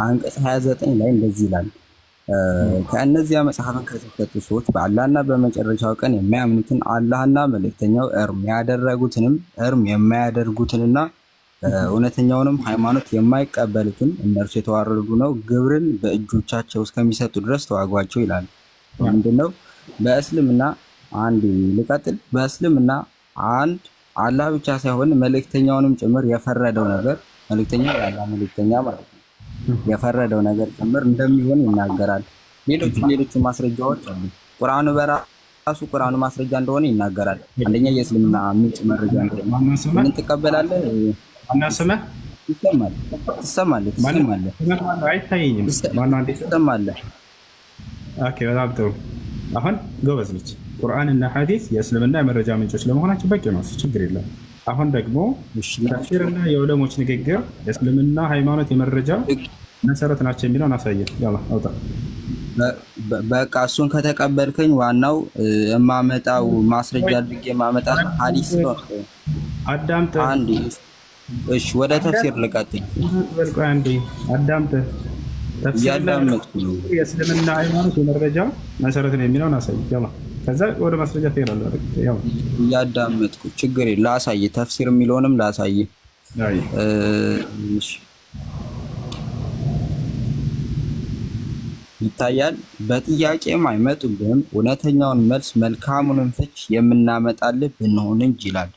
አንቀጽ 29 ላይ እንደዚህ ይላል ከእነዚያ መጽሐፍን ከተፈቱ ሰዎች በአላህና በመጨረሻው ቀን የሚያምኑትን አላህና መልእክተኛው እርም የማያደርጉትንና እውነተኛውንም ሃይማኖት የማይቀበሉትን እነርሱ የተዋረዱ ነው ግብርን በእጆቻቸው እስከሚሰጡ ድረስ ተዋጓቸው ይላል። ምንድነው በእስልምና በእስልምና አላህ ብቻ ሳይሆን መልእክተኛውንም ጭምር የፈረደው ነገር መልእክተኛው የአላህ መልእክተኛ ማለት ነው የፈረደው ነገር ጭምር እንደሚሆን ይናገራል። ሌሎች ማስረጃዎች አሉ። ቁርአኑ ማስረጃ እንደሆነ ይናገራል። አንደኛ የእስልምና ምንጭ መረጃ እንደሆነ ምን ትቀበላለህ? አናሰማ ትሰማለህ አይታየኝም። ማን አንተ ትሰማለህ? ኦኬ በጣም ጥሩ። አሁን ጎበዝ ልጅ ቁርአንና ሐዲስ የእስልምና የመረጃ ምንጮች ለመሆናቸው በቂ ነው። ችግር የለም። አሁን ደግሞ ተፍሲርና የዑለሞች ንግግር የእስልምና ሃይማኖት የመረጃ መሰረት ናቸው የሚለውን አሳየን። ያላ አውጣ። በቃ እሱን ከተቀበልከኝ ዋናው የማመጣው ማስረጃ አድርጌ የማመጣው ሐዲስ ነው። አዳምጥ አንዴ። እሺ ወደ ተፍሲር ልቀጥል። በልቆ አንዴ አዳምጥ። ተፍሲር የእስልምና ሃይማኖት የመረጃ መሰረት ነው የሚለውን አሳየን። ያላ ከዛ ወደ ማስረጃ ትሄዳለህ። ያው ያዳመጥኩ ችግር የለም። ላሳይ ተፍሲር የሚለውንም ላሳይ። እሺ ይታያል። በጥያቄም አይመጡብህም እውነተኛውን መልስ መልካሙንም ፍች የምናመጣልህ ብንሆን እንጂ ይላል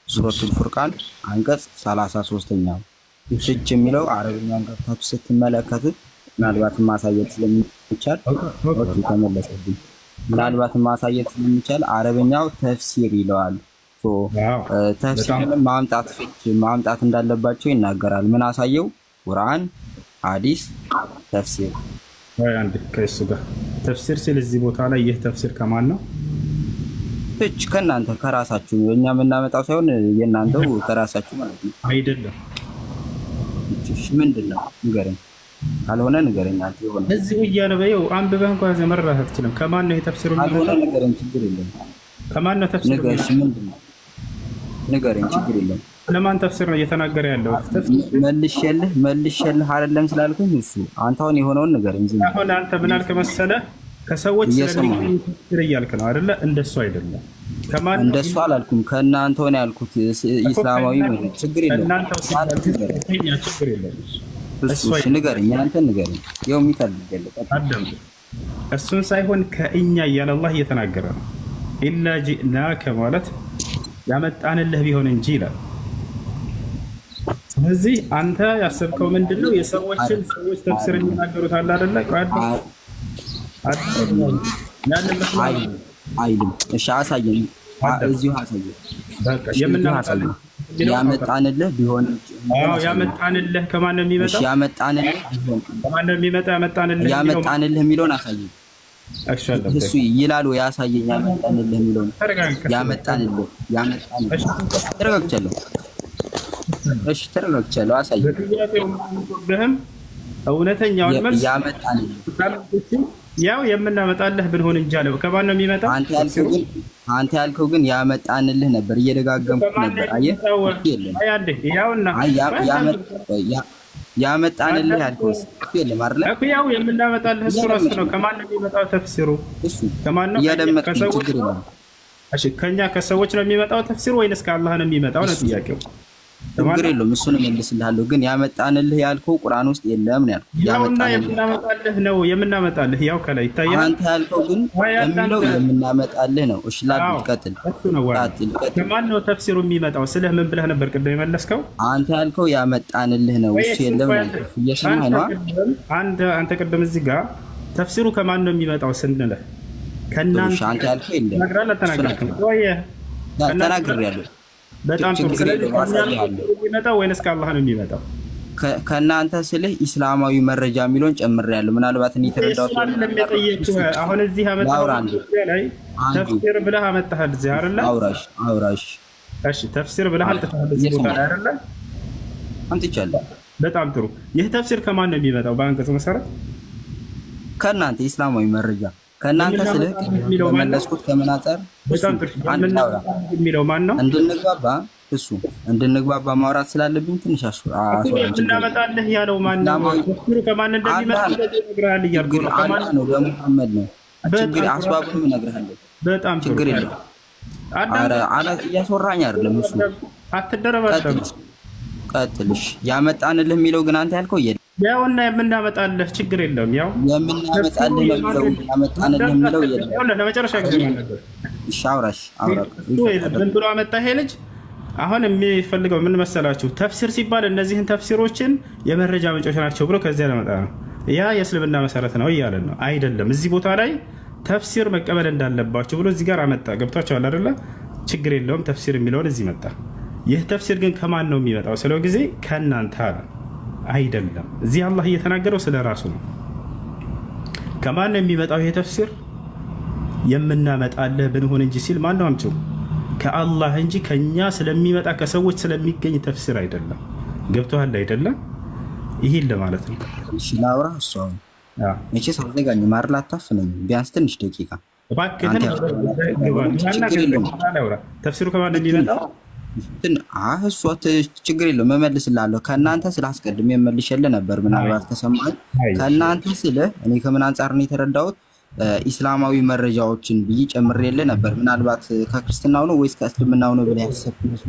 ሱረቱል ፉርቃን አንቀጽ 33ኛው። ፍች የሚለው አረብኛውን ገብታችሁ ስትመለከቱ ምናልባት ማሳየት ስለሚቻል ተመለሰብኝ። ምናልባት ማሳየት ስለሚቻል አረብኛው ተፍሲር ይለዋል። ተፍሲርን ማምጣት እንዳለባቸው ይናገራል። ምን አሳየው? ቁርአን፣ ሐዲስ፣ ተፍሲር። አንድ ከእሱ ጋር ተፍሲር ሲል እዚህ ቦታ ላይ ይህ ተፍሲር ከማን ነው? ፍች ከእናንተ ከራሳችሁ እኛ የምናመጣው ሳይሆን የእናንተው ከራሳችሁ ማለት ነው። አይደለም። እሺ ምንድነው? ንገረኝ። ካልሆነ ንገረኝ። አንተ ይሆነ እዚህ እያነበየው አንብበህ እንኳን ዘመራህ አትችልም። ከማን ነው የተፍሲሩ? ካልሆነ ንገረኝ። ችግር የለም። ከማን ነው ተፍሲሩ? ንገረኝ። ችግር የለም። ለማን ተፍሲር ነው እየተናገረ ያለው? መልሼልህ አይደለም ስላልኩኝ እሱ አንተ አሁን የሆነውን ንገረኝ። አሁን አንተ ምን አልክ መሰለህ? ከሰዎች ስለሚገኝ ተፍሲር እያልክ ነው አይደለ? እንደሱ አይደለም። ከማን እንደሱ አላልኩም። ከእናንተ ሆነ ያልኩት ኢስላማዊ ነው። ችግር የለም። ችግር የለም። እሱ ንገረኝ። አንተ ንገረኝ። ይኸው የሚፈልግልህ አደም እሱን ሳይሆን ከእኛ እያለ አላህ እየተናገረ ነው። ኢላ ጂእናከ ማለት ያመጣንልህ ቢሆን እንጂ ይላል። ስለዚህ አንተ ያሰብከው ምንድነው? የሰዎችን ተፍሲር የሚናገሩት አለ አይደለ? አይልም። እሺ አሳየኝ። እዚሁ አሳየኝ። በቃ የምናሳየው ያመጣንልህ ቢሆን ያመጣንልህ ከማን ነው የሚመጣው? እሺ ያመጣንልህ ቢሆን ከማን ነው የሚመጣው? ያመጣንልህ የሚለውን አሳየኝ። እሱ ይላል ወይ? ያሳየኝ። ያመጣንልህ የሚለውን ያመጣንልህ ተረጋግቻለሁ። እሺ ተረጋግቻለሁ። አሳየኝ። በጥያቄውም እውነተኛውን መልስ ያመጣንልህ ያው የምናመጣልህ ብንሆን እንጂ አለው። ከማን ነው የሚመጣው? አንተ ያልከው ግን ያመጣንልህ ነበር። እየደጋገምኩት ነበር። አየህ ያመጣንልህ ያልከው የለም አይደል? ያው የምናመጣልህ እሱ ራሱ ነው። ከማን ነው የሚመጣው ተፍሲሩ? ከማን ነው? ችግር የለም። እሺ ከኛ ከሰዎች ነው የሚመጣው ተፍሲሩ ወይስ ከአላህ ነው የሚመጣው ነው ጥያቄው። ችግር የለውም። እሱን እመልስልሃለሁ። ግን ያመጣንልህ ያልከው ቁርአን ውስጥ የለም ነው ያልከው። የምናመጣልህ ያው ከላይ ይታያል። አንተ ያልከው ግን የሚለው የምናመጣልህ ነው። እሺ ቀጥል። ከማን ነው ተፍሲሩ የሚመጣው? ስለህ ምን ብለህ ነበር ቅድም የመለስከው? አንተ ያልከው ያመጣንልህ ነው። እሱ የለም ነው። እየሰማኸኝ ነው? አንተ ቅድም እዚህ ጋር ተፍሲሩ ከማን ነው የሚመጣው ስንልህ ከእናንተ አንተ ያልከው የለም። ተናግሬያለሁ። በጣም ጥሩ። ስለዚህ የሚመጣው ወይስ ከአላህ ነው የሚመጣው? ከእናንተ ስልህ ኢስላማዊ መረጃ የሚለውን ጨምሬያለሁ። ምናልባት እኔ ተረዳሁት። አሁን እዚህ አመጣው ላይ ተፍሲር ብለህ አመጣሃል እዚህ አይደለ? አውራሽ እሺ ተፍሲር ብለህ አልተፈለገ እዚህ ቦታ ላይ አይደለ? አምጥቻለሁ። በጣም ጥሩ። ይህ ተፍሲር ከማን ነው የሚመጣው? በአንቀጹ መሰረት ከእናንተ ኢስላማዊ መረጃ ከእናንተ ስልህ መለስኩት። ከመናጸር በጣም ጥሩ። የሚለው ማን ነው? እንድንግባባ እሱ እንድንግባባ ማውራት ስላለብኝ ትንሽ አስወራኝ። እናመጣለህ ያለው ማን ነው? ተፍሲሩ ከማን እንደሚመጣ ይነግራል እያልኩ ነው። ከማን ነው? ለሙሐመድ ነው። ችግር አስባቡንም እነግርሃለሁ። በጣም ችግር የለም። አረ እያስወራኝ አይደለም እሱ። አትደረባደም። ቀጥልሽ። ያመጣንልህ የሚለው ግን አንተ ያልከው የለም። ያውና የምናመጣልህ ችግር የለም። ያው የምናመጣልህ የሚለው ያመጣንልህ የሚለው የለም። ያው ለመጨረሻ ጊዜ ማለት ነው። እሺ አውራሽ አውራ። ምን ብሎ አመጣ ይሄ ልጅ? አሁን የሚፈልገው ምን መሰላችሁ? ተፍሲር ሲባል እነዚህን ተፍሲሮችን የመረጃ ምንጮች ናቸው ብሎ ከዚያ ለመጣ ነው። ያ የእስልምና መሰረት ነው እያለን ነው አይደለም። እዚህ ቦታ ላይ ተፍሲር መቀበል እንዳለባቸው ብሎ እዚህ ጋር አመጣ። ገብቷቸዋል አይደለ? ችግር የለውም። ተፍሲር የሚለውን እዚህ መጣ። ይህ ተፍሲር ግን ከማን ነው የሚመጣው ስለው ጊዜ ከእናንተ አለ። አይደለም። እዚህ አላህ እየተናገረው ስለ ራሱ ነው። ከማን ነው የሚመጣው ይሄ ተፍሲር? የምናመጣልህ ብንሆን እንጂ ሲል ማን ነው አምጪው? ከአላህ እንጂ ከኛ ስለሚመጣ ከሰዎች ስለሚገኝ ተፍሲር አይደለም። ገብቶሃል አይደለም? ይሄን ለማለት ነው። እሺ ላውራ። እሱ አሁን መቼ ሳዘጋኝ ማርላ አታፍነኝ። ቢያንስ ትንሽ ደቂቃ እባክህ። ተፍሲሩ ከማን እንደሚመጣው እሷ ችግር የለውም እመልስልሃለሁ። ከእናንተ ስላስቀድሜ የመልሼልህ ነበር። ምናልባት ከሰማኸኝ ከእናንተ ስልህ እኔ ከምን አንጻር ነው የተረዳሁት? ኢስላማዊ መረጃዎችን ብዬ ጨምሬልህ ነበር። ምናልባት ከክርስትናው ነው ወይስ ከእስልምናው ነው ብለህ ያሰብኩት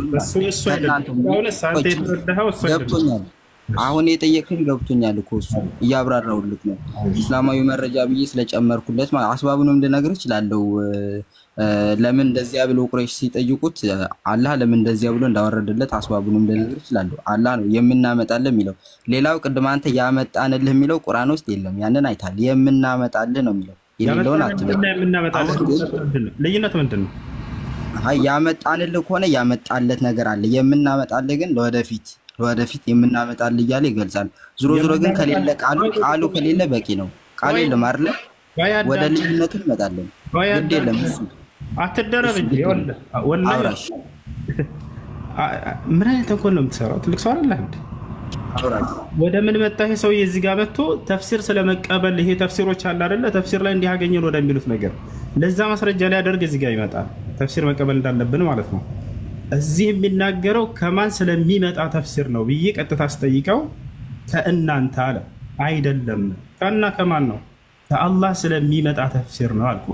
ገብቶኛል። አሁን የጠየቅኝ ገብቶኛል እኮ እሱ እያብራራሁልህ ነው። ኢስላማዊ መረጃ ብዬ ስለጨመርኩለት ማለት አስባቡንም ልነግርህ እችላለሁ። ለምን እንደዚያ ብሎ ቁረይሽ ሲጠይቁት አላህ ለምን እንደዚያ ብሎ እንዳወረደለት አስባቡንም ልነግርህ እችላለሁ። አላህ ነው የምናመጣልህ የሚለው። ሌላው ቅድም አንተ ያመጣንልህ የሚለው ቁርአን ውስጥ የለም። ያንን አይታል። የምናመጣልህ ነው የሚለው። የሌለውን አትበል። ልዩነት ምንድን ነው? ያመጣንልህ ከሆነ ያመጣለት ነገር አለ። የምናመጣልህ ግን ለወደፊት የምናመጣልህ እያለ ይገልጻል። ዞሮ ዞሮ ግን ከሌለ ቃሉ ከሌለ በቂ ነው። ቃሉ የለም አይደለ? ወደ ልዩነቱ እንመጣለን። ግድ የለም እሱ አትደረብ እንጂ ወላሂ ምን አይነት ተንኮል ነው የምትሰራው? ትልቅ ሰው አይደለህ እንዴ? ወደ ምን መጣ ይሄ ሰውዬ? እዚህ ጋር መጥቶ ተፍሲር ስለመቀበል ይሄ ተፍሲሮች አለ አይደለ? ተፍሲር ላይ እንዲያገኘን ወደሚሉት ነገር ለዛ ማስረጃ ሊያደርግ እዚህ ጋር ይመጣል። ተፍሲር መቀበል እንዳለብን ማለት ነው። እዚህ የሚናገረው ከማን ስለሚመጣ ተፍሲር ነው ብዬ ቀጥታ አስጠይቀው ከእናንተ አለ። አይደለም። ከና ከማን ነው? ከአላህ ስለሚመጣ ተፍሲር ነው አልኩ።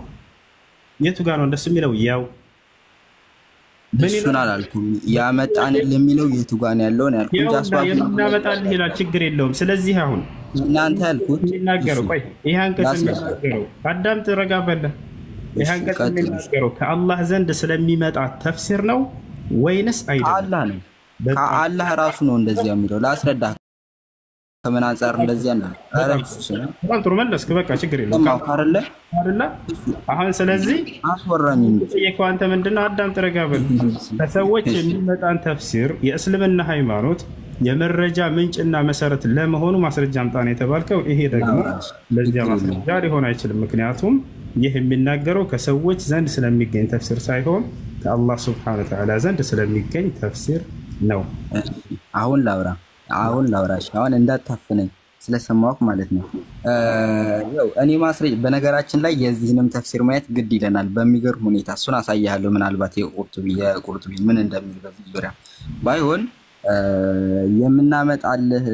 የቱ ጋር ነው እንደሱ የሚለው? ያው እሱን አላልኩም። ያመጣንልህ የሚለው የቱ ጋር ነው ያለው ነው ያልኩት። አስባብ የምናመጣልህ ይላል። ችግር የለውም። ስለዚህ አሁን እናንተ ያልኩት የሚናገረው ቆይ ይሄ አንቀጽ የሚናገረው አዳምጥ፣ ረጋ በለ። ይሄ አንቀጽ የሚናገረው ከአላህ ዘንድ ስለሚመጣ ተፍሲር ነው ወይንስ አይደለም? አላህ ነው። ከአላህ ራሱ ነው እንደዚያ የሚለው። ላስረዳ ከምን አንፃር እንደዚያ ነው። በጣም ጥሩ መለስክ። በቃ ችግር የለም አይደለ? አሁን ስለዚህ አስወራኝ ጠየቀው። አንተ ምንድነው? አዳም ተረጋ በል። ከሰዎች የሚመጣን ተፍሲር የእስልምና ሃይማኖት የመረጃ ምንጭና መሰረት ለመሆኑ ማስረጃ አምጣ ነው የተባልከው። ይሄ ደግሞ ለዚያ ማስረጃ ሊሆን አይችልም። ምክንያቱም ይህ የሚናገረው ከሰዎች ዘንድ ስለሚገኝ ተፍሲር ሳይሆን ከአላህ ሱብሓነሁ ወተዓላ ዘንድ ስለሚገኝ ተፍሲር ነው። አሁን ላውራሽ አሁን እንዳታፍነኝ ስለሰማሁህ ማለት ነው። ያው እኔ ማስረጃ በነገራችን ላይ የዚህንም ተፍሲር ማየት ግድ ይለናል በሚገርም ሁኔታ። እሱን አሳያለሁ። ምናልባት የቁርጡቢ ምን እንደሚል በዚህ ዙሪያ ባይሆን የምናመጣልህ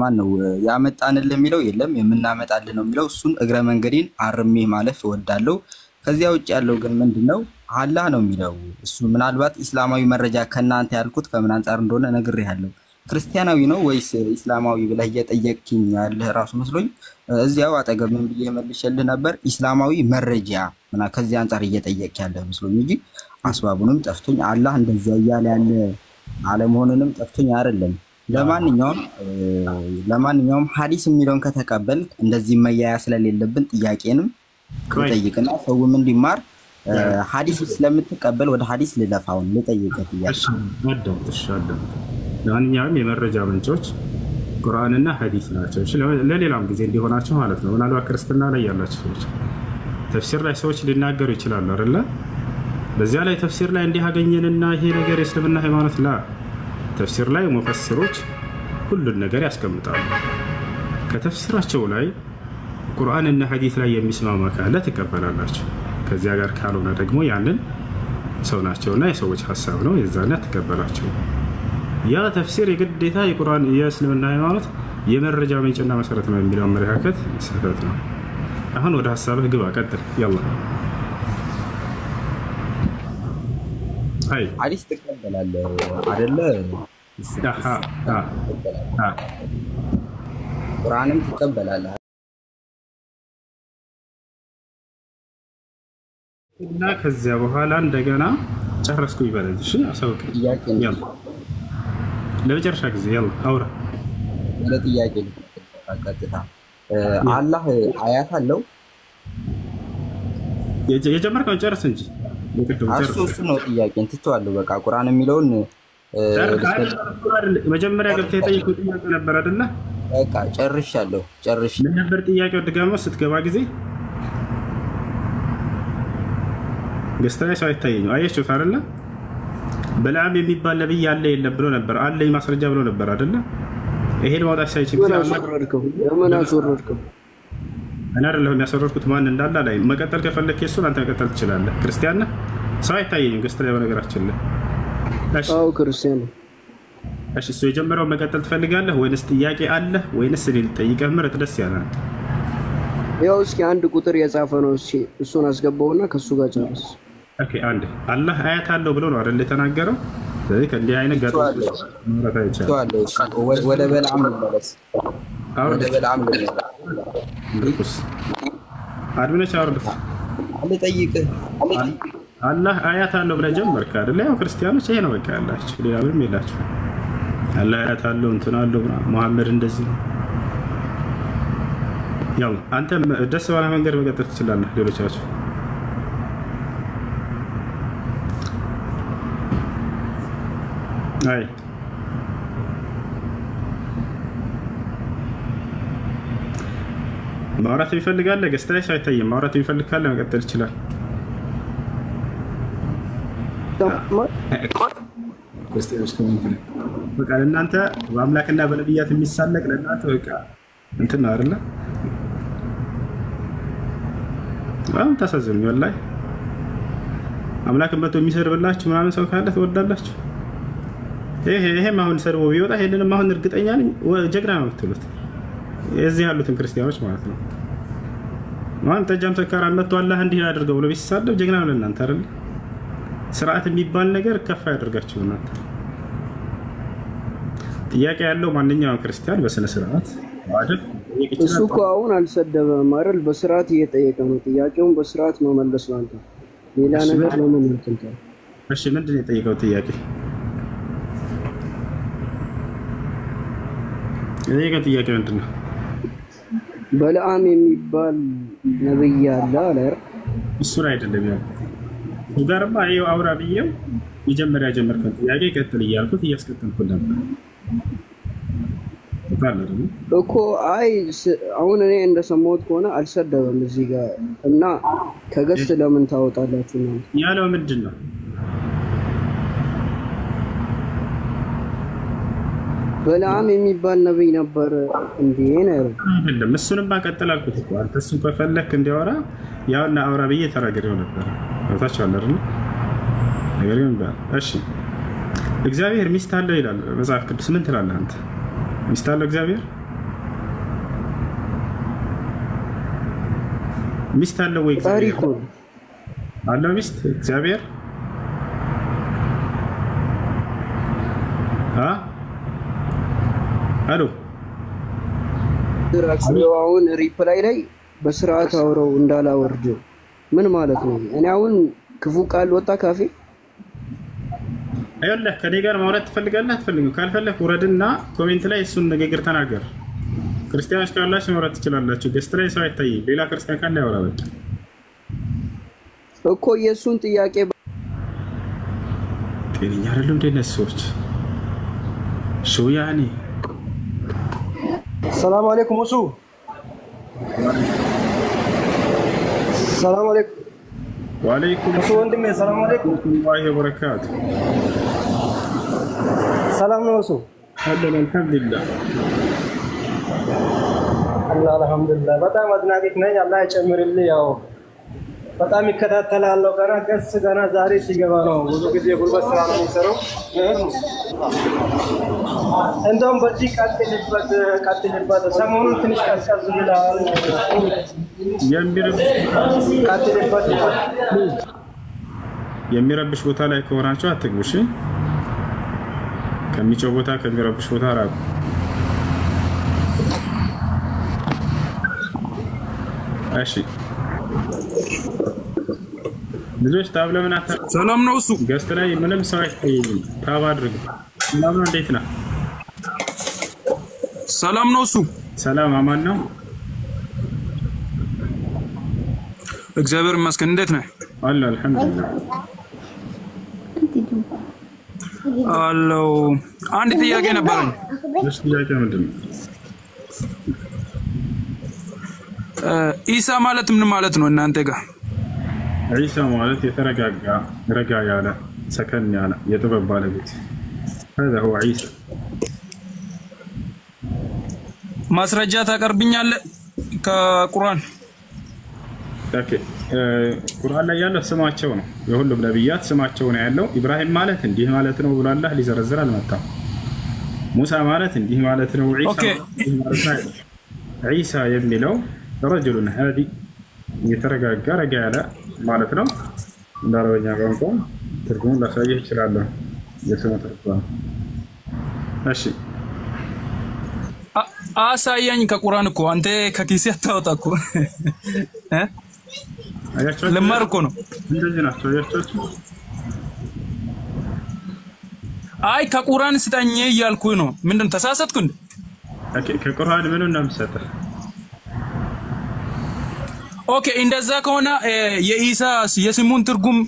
ማን ነው? ያመጣንልህ የሚለው የለም። የምናመጣልህ ነው የሚለው። እሱን እግረ መንገዴን አርሜ ማለፍ እወዳለሁ። ከዚያ ውጭ ያለው ግን ምንድነው? አላህ ነው የሚለው። እሱ ምናልባት ኢስላማዊ መረጃ ከእናንተ ያልኩት ከምን አንፃር እንደሆነ ነግሬሃለሁ። ክርስቲያናዊ ነው ወይስ ኢስላማዊ ብለህ እየጠየቅኝ ያለህ ራሱ መስሎኝ እዚያው አጠገብ ምን ብዬ መልሼልህ ነበር። ኢስላማዊ መረጃ ምና ከዚህ አንፃር እየጠየቅ ያለ መስሎኝ እንጂ አስባቡንም ጠፍቶኝ አላህ እንደዚያ እያለ ያለ አለመሆኑንም ጠፍቶኝ አይደለም። ለማንኛውም ሐዲስ የሚለውን ከተቀበል እንደዚህ መያያ ስለሌለብን ጥያቄንም ልጠይቅና ሰውም እንዲማር ሐዲስ ስለምትቀበል ወደ ሐዲስ ልለፋውን ልጠይቅህ ጥያቄ። ለማንኛውም የመረጃ ምንጮች ቁርአንና ሐዲስ ናቸው። ለሌላም ጊዜ እንዲሆናቸው ማለት ነው። ምናልባት ክርስትና ላይ ያላችሁ ሰዎች ተፍሲር ላይ ሰዎች ሊናገሩ ይችላሉ አይደለ? በዚያ ላይ ተፍሲር ላይ እንዲህ አገኘንና ይሄ ነገር የእስልምና ሃይማኖት ተፍሲር ላይ ሙፈሲሮች ሁሉን ነገር ያስቀምጣሉ። ከተፍሲራቸው ላይ ቁርአንና ሐዲስ ላይ የሚስማማ ካለ ትቀበላላችሁ። ከዚያ ጋር ካልሆነ ደግሞ ያንን ሰው ናቸውና የሰዎች ሀሳብ ነው የዛኔ ተቀበላቸው ያ ተፍሲር የግዴታ የቁርአን የእስልምና ሃይማኖት የመረጃ ምንጭና መሰረት ነው የሚለው አመለካከት ስህተት ነው አሁን ወደ ሐሳብህ ግባ ቀጥል ያላ አይ ሐዲስ ተቀበላለህ አይደለ ቁርአንም ተቀበላለህ እና ከዚያ በኋላ እንደገና ጨረስኩ ይበላል እሺ አሳውቅ ያላ ለመጨረሻ ጊዜ ያላ አውራ ለጥያቄ ቀጥታ አላህ አያት አለው የጀመርከው ጨርስ እንጂ እሱ ነው ጥያቄን ትተዋለሁ በቃ ቁርአን የሚለውን መጀመሪያ ገብተህ የጠየቁት ጥያቄ ነበር አይደለ በቃ ጨርሻለሁ ምን ነበር ጥያቄው ድጋሞ ስትገባ ጊዜ ገስተላይ ሰው አይታየኝ አያችሁ አይደለ በላም የሚባል ነብይ ያለ የለም ብሎ ነበር አለኝ ማስረጃ ብሎ ነበር አይደለ ይሄን ማውጣት ሳይችል ለምን አስወረድከው እኔ አይደለሁም ያስወረድኩት ማን እንዳለ ላይ መቀጠል ከፈለክ እሱን አንተ መቀጠል ትችላለህ ክርስቲያን ነህ ሰው አይታየኝም ገስተላይ በነገራችን ላይ አው ክርስቲያን እሺ እሱ የጀመረው መቀጠል ትፈልጋለህ ወይንስ ጥያቄ አለ ወይንስ እኔ ልጠይቅህ ምርጥ ደስ ያለህ ያው እስኪ አንድ ቁጥር የጻፈ ነው እሱን አስገባውና ከሱ ጋር ጨርስ ኦኬ አንድ አላህ አያት አለው ብሎ ነው አይደል የተናገረው ስለዚህ ከእንዲህ አይነት ጋር ምረታ ይቻላል ወደ በልዓም ልመለስ ወደ በልዓም ልመለስ አድነሽ አውርድ ልጠይቅህ አላህ አያት አለው ብለህ ጀመርክ አይደል ያው ክርስቲያኖች ይሄ ነው በቃ ያላችሁ ሌላ ምንም የላችሁ አላህ አያት አለው እንትን አለው መሐመድ እንደዚህ ነው ያው አንተ ደስ ባለ መንገድ መቀጠል ትችላለህ ሌሎቻችሁ አይ ማውራት ይፈልጋል ገስተላይ ሳይታየም ማውራት ይፈልግ ካለ መቀጠል ይችላል ክርስቲያኖች ኮሜንት ላይ በቃ እናንተ በአምላክና በነብያት የሚሳለቅ ለእናንተ በቃ እንትን አይደለ በጣም ታሳዝኑ ወላሂ አምላክን መጥቶ የሚሰርብላችሁ ምናምን ሰው ካለ ትወዳላችሁ ይሄም አሁን ሰርቦ ቢወጣ ይሄንንም አሁን እርግጠኛ ነኝ ጀግና ነው የምትሉት እዚህ ያሉትን ክርስቲያኖች ማለት ነው ማን ተጃም ተካራ መጥቶ አላህ እንዲህ ያድርገው ብሎ ቢሳደብ ጀግና ነው ለእናንተ አይደል ስርዓት የሚባል ነገር ከፍ ያደርጋችሁ እናንተ ጥያቄ ያለው ማንኛውም ክርስቲያን በስነ ስርዓት አይደል እሱ እኮ አሁን አልሰደበም አይደል በስርዓት እየጠየቀ ነው ጥያቄውን በስርዓት መመለስ ነው አንተ ሌላ ነገር ነው ምን እንትን እሺ ምንድን ነው የጠየቀው ጥያቄ ጥያቄ ምንድን ነው በልዓም የሚባል ነብይ አለ አይደል እሱን አይደለም ያልኩት ጋርማ አየው አውራ ብዬው መጀመሪያ ጀመርከው ጥያቄ ቀጥል እያልኩት እያስቀጠልኩ ነበር እኮ አይ አሁን እኔ እንደሰማሁት ከሆነ አልሰደበም እዚህ ጋር እና ከገስት ለምን ታወጣላችሁ ነው ያለው ምንድን ነው በልዓም የሚባል ነብይ ነበር እንዴ ነው አይደለም እሱንም ማቀጠላልኩት እኮ አንተ እሱን ከፈለክ እንዲያወራ ያውና አውራ ብዬ ተራገረው ነበር ታቻለ አይደል ነገር ግን እሺ እግዚአብሔር ሚስት አለው ይላል መጽሐፍ ቅዱስ ምን ትላለህ አንተ ሚስት አለው እግዚአብሔር ሚስት አለው ወይ እግዚአብሔር አለው ሚስት እግዚአብሔር አሎ አሁን ሪፕላይ ላይ በስርዓት አውረው እንዳላወርድ ምን ማለት ነው እኔ አሁን ክፉ ቃል ወጣ ካፌ አይደለም ከኔ ጋር ማውራት ትፈልጋለህ አትፈልግም ካልፈለክ ወረድና ኮሜንት ላይ እሱን ንግግር ተናገር ክርስቲያኖች ካላችሁ ማውራት ትችላላችሁ ገስት ላይ ሰው አይታይም ሌላ ክርስቲያን ካለ ያወራ በቃ እኮ የሱን ጥያቄ ጤነኛ አይደለም እንደነሱ ሰዎች شو يعني السلام عليكم وسو السلام عليكم وعليكم وسو وندمي السلام عليكم ورحمة الله وبركاته سلام وسو هذا الحمد لله الله الحمد لله በጣም አድናቂክ ነኝ አላህ ይጨምርልኝ ያው በጣም ይከታተላለሁ። ገና ዛሬ ሲገባ ነው። ብዙ ጊዜ ጉልበት ስራ ነው የሚሰራው። እንደውም በዚህ ቀጥልበት። ሰሞኑን ትንሽ ቀዝቀዝ ብለሃል። የሚረብሽ ቦታ ላይ ከሆናችሁ አትግቡ። እሺ፣ ከሚጮህ ቦታ ከሚረብሽ ቦታ ራቁ። እሺ ልጆች ታብ ለምን አታ ሰላም ነው እሱ ገስት ላይ ምንም ሰው አይታየኝም። ታብ አድርጉ። ሰላም ነው፣ እንዴት ነህ? ሰላም ነው እሱ ሰላም አማን ነው። እግዚአብሔር ይመስገን። እንዴት ነህ? አለ አልሐምዱሊላህ። አለው አንድ ጥያቄ ነበረኝ። እሺ ጥያቄ ምንድን ነው? ኢሳ ማለት ምን ማለት ነው እናንተ ጋር? ኢሳ ማለት የተረጋጋ ረጋ ያለ ሰከን ያለ የጥበብ ባለቤት هذا هو عيسى። ማስረጃ ታቀርብኛለህ ከቁርአን? ኦኬ ቁርአን ላይ ያለው ስማቸው ነው። የሁሉም ነብያት ስማቸው ነው ያለው። ኢብራሂም ማለት እንዲህ ማለት ነው ብሎ አላህ ሊዘረዝር አልመጣም። ሙሳ ማለት እንዲህ ማለት ነው። ዒሳ የሚለው ረጅሉን ሃዲ የተረጋጋ ረጋ ያለ ማለት ነው። በአረበኛ ቋንቋ ትርጉሙን ላሳየህ እችላለሁ። የስሙ ትርጉም እሺ፣ አሳየኝ ከቁርአን እኮ አንተ ከኪስ ያታወጣ እኮ ለማር እኮ ነው። እንደዚህ ናቸው ያቻችሁ። አይ ከቁርአን ስጠኝ እያልኩኝ ነው። ምንድን ተሳሳትኩ እንዴ? ኦኬ ከቁርአን ምን ነው የምሰጠህ? ኦኬ እንደዛ ከሆነ የኢሳ የስሙን ትርጉም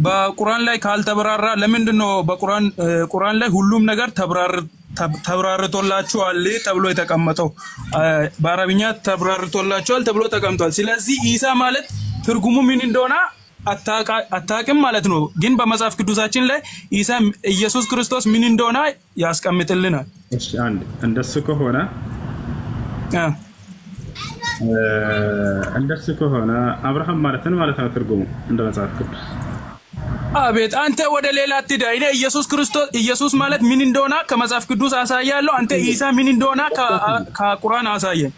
በቁርአን ላይ ካልተብራራ ለምንድን ነው በቁርአን ላይ ሁሉም ነገር ተብራርቶላችኋል ተብሎ የተቀመጠው? በአረብኛ ተብራርቶላችኋል ተብሎ ተቀምጧል። ስለዚህ ኢሳ ማለት ትርጉሙ ምን እንደሆነ አታውቅም ማለት ነው። ግን በመጽሐፍ ቅዱሳችን ላይ ኢሳ ኢየሱስ ክርስቶስ ምን እንደሆነ ያስቀምጥልናል። እሺ አንድ እንደሱ ከሆነ አብርሃም ማለት ነው ትርጉሙ እንደ መጽሐፍ ቅዱስ። አቤት አንተ ወደ ሌላ አትዳ። እኔ ኢየሱስ ማለት ምን እንደሆነ ከመጽሐፍ ቅዱስ አሳያለሁ። አንተ ኢሳ ምን እንደሆነ ከቁርአን አሳየን።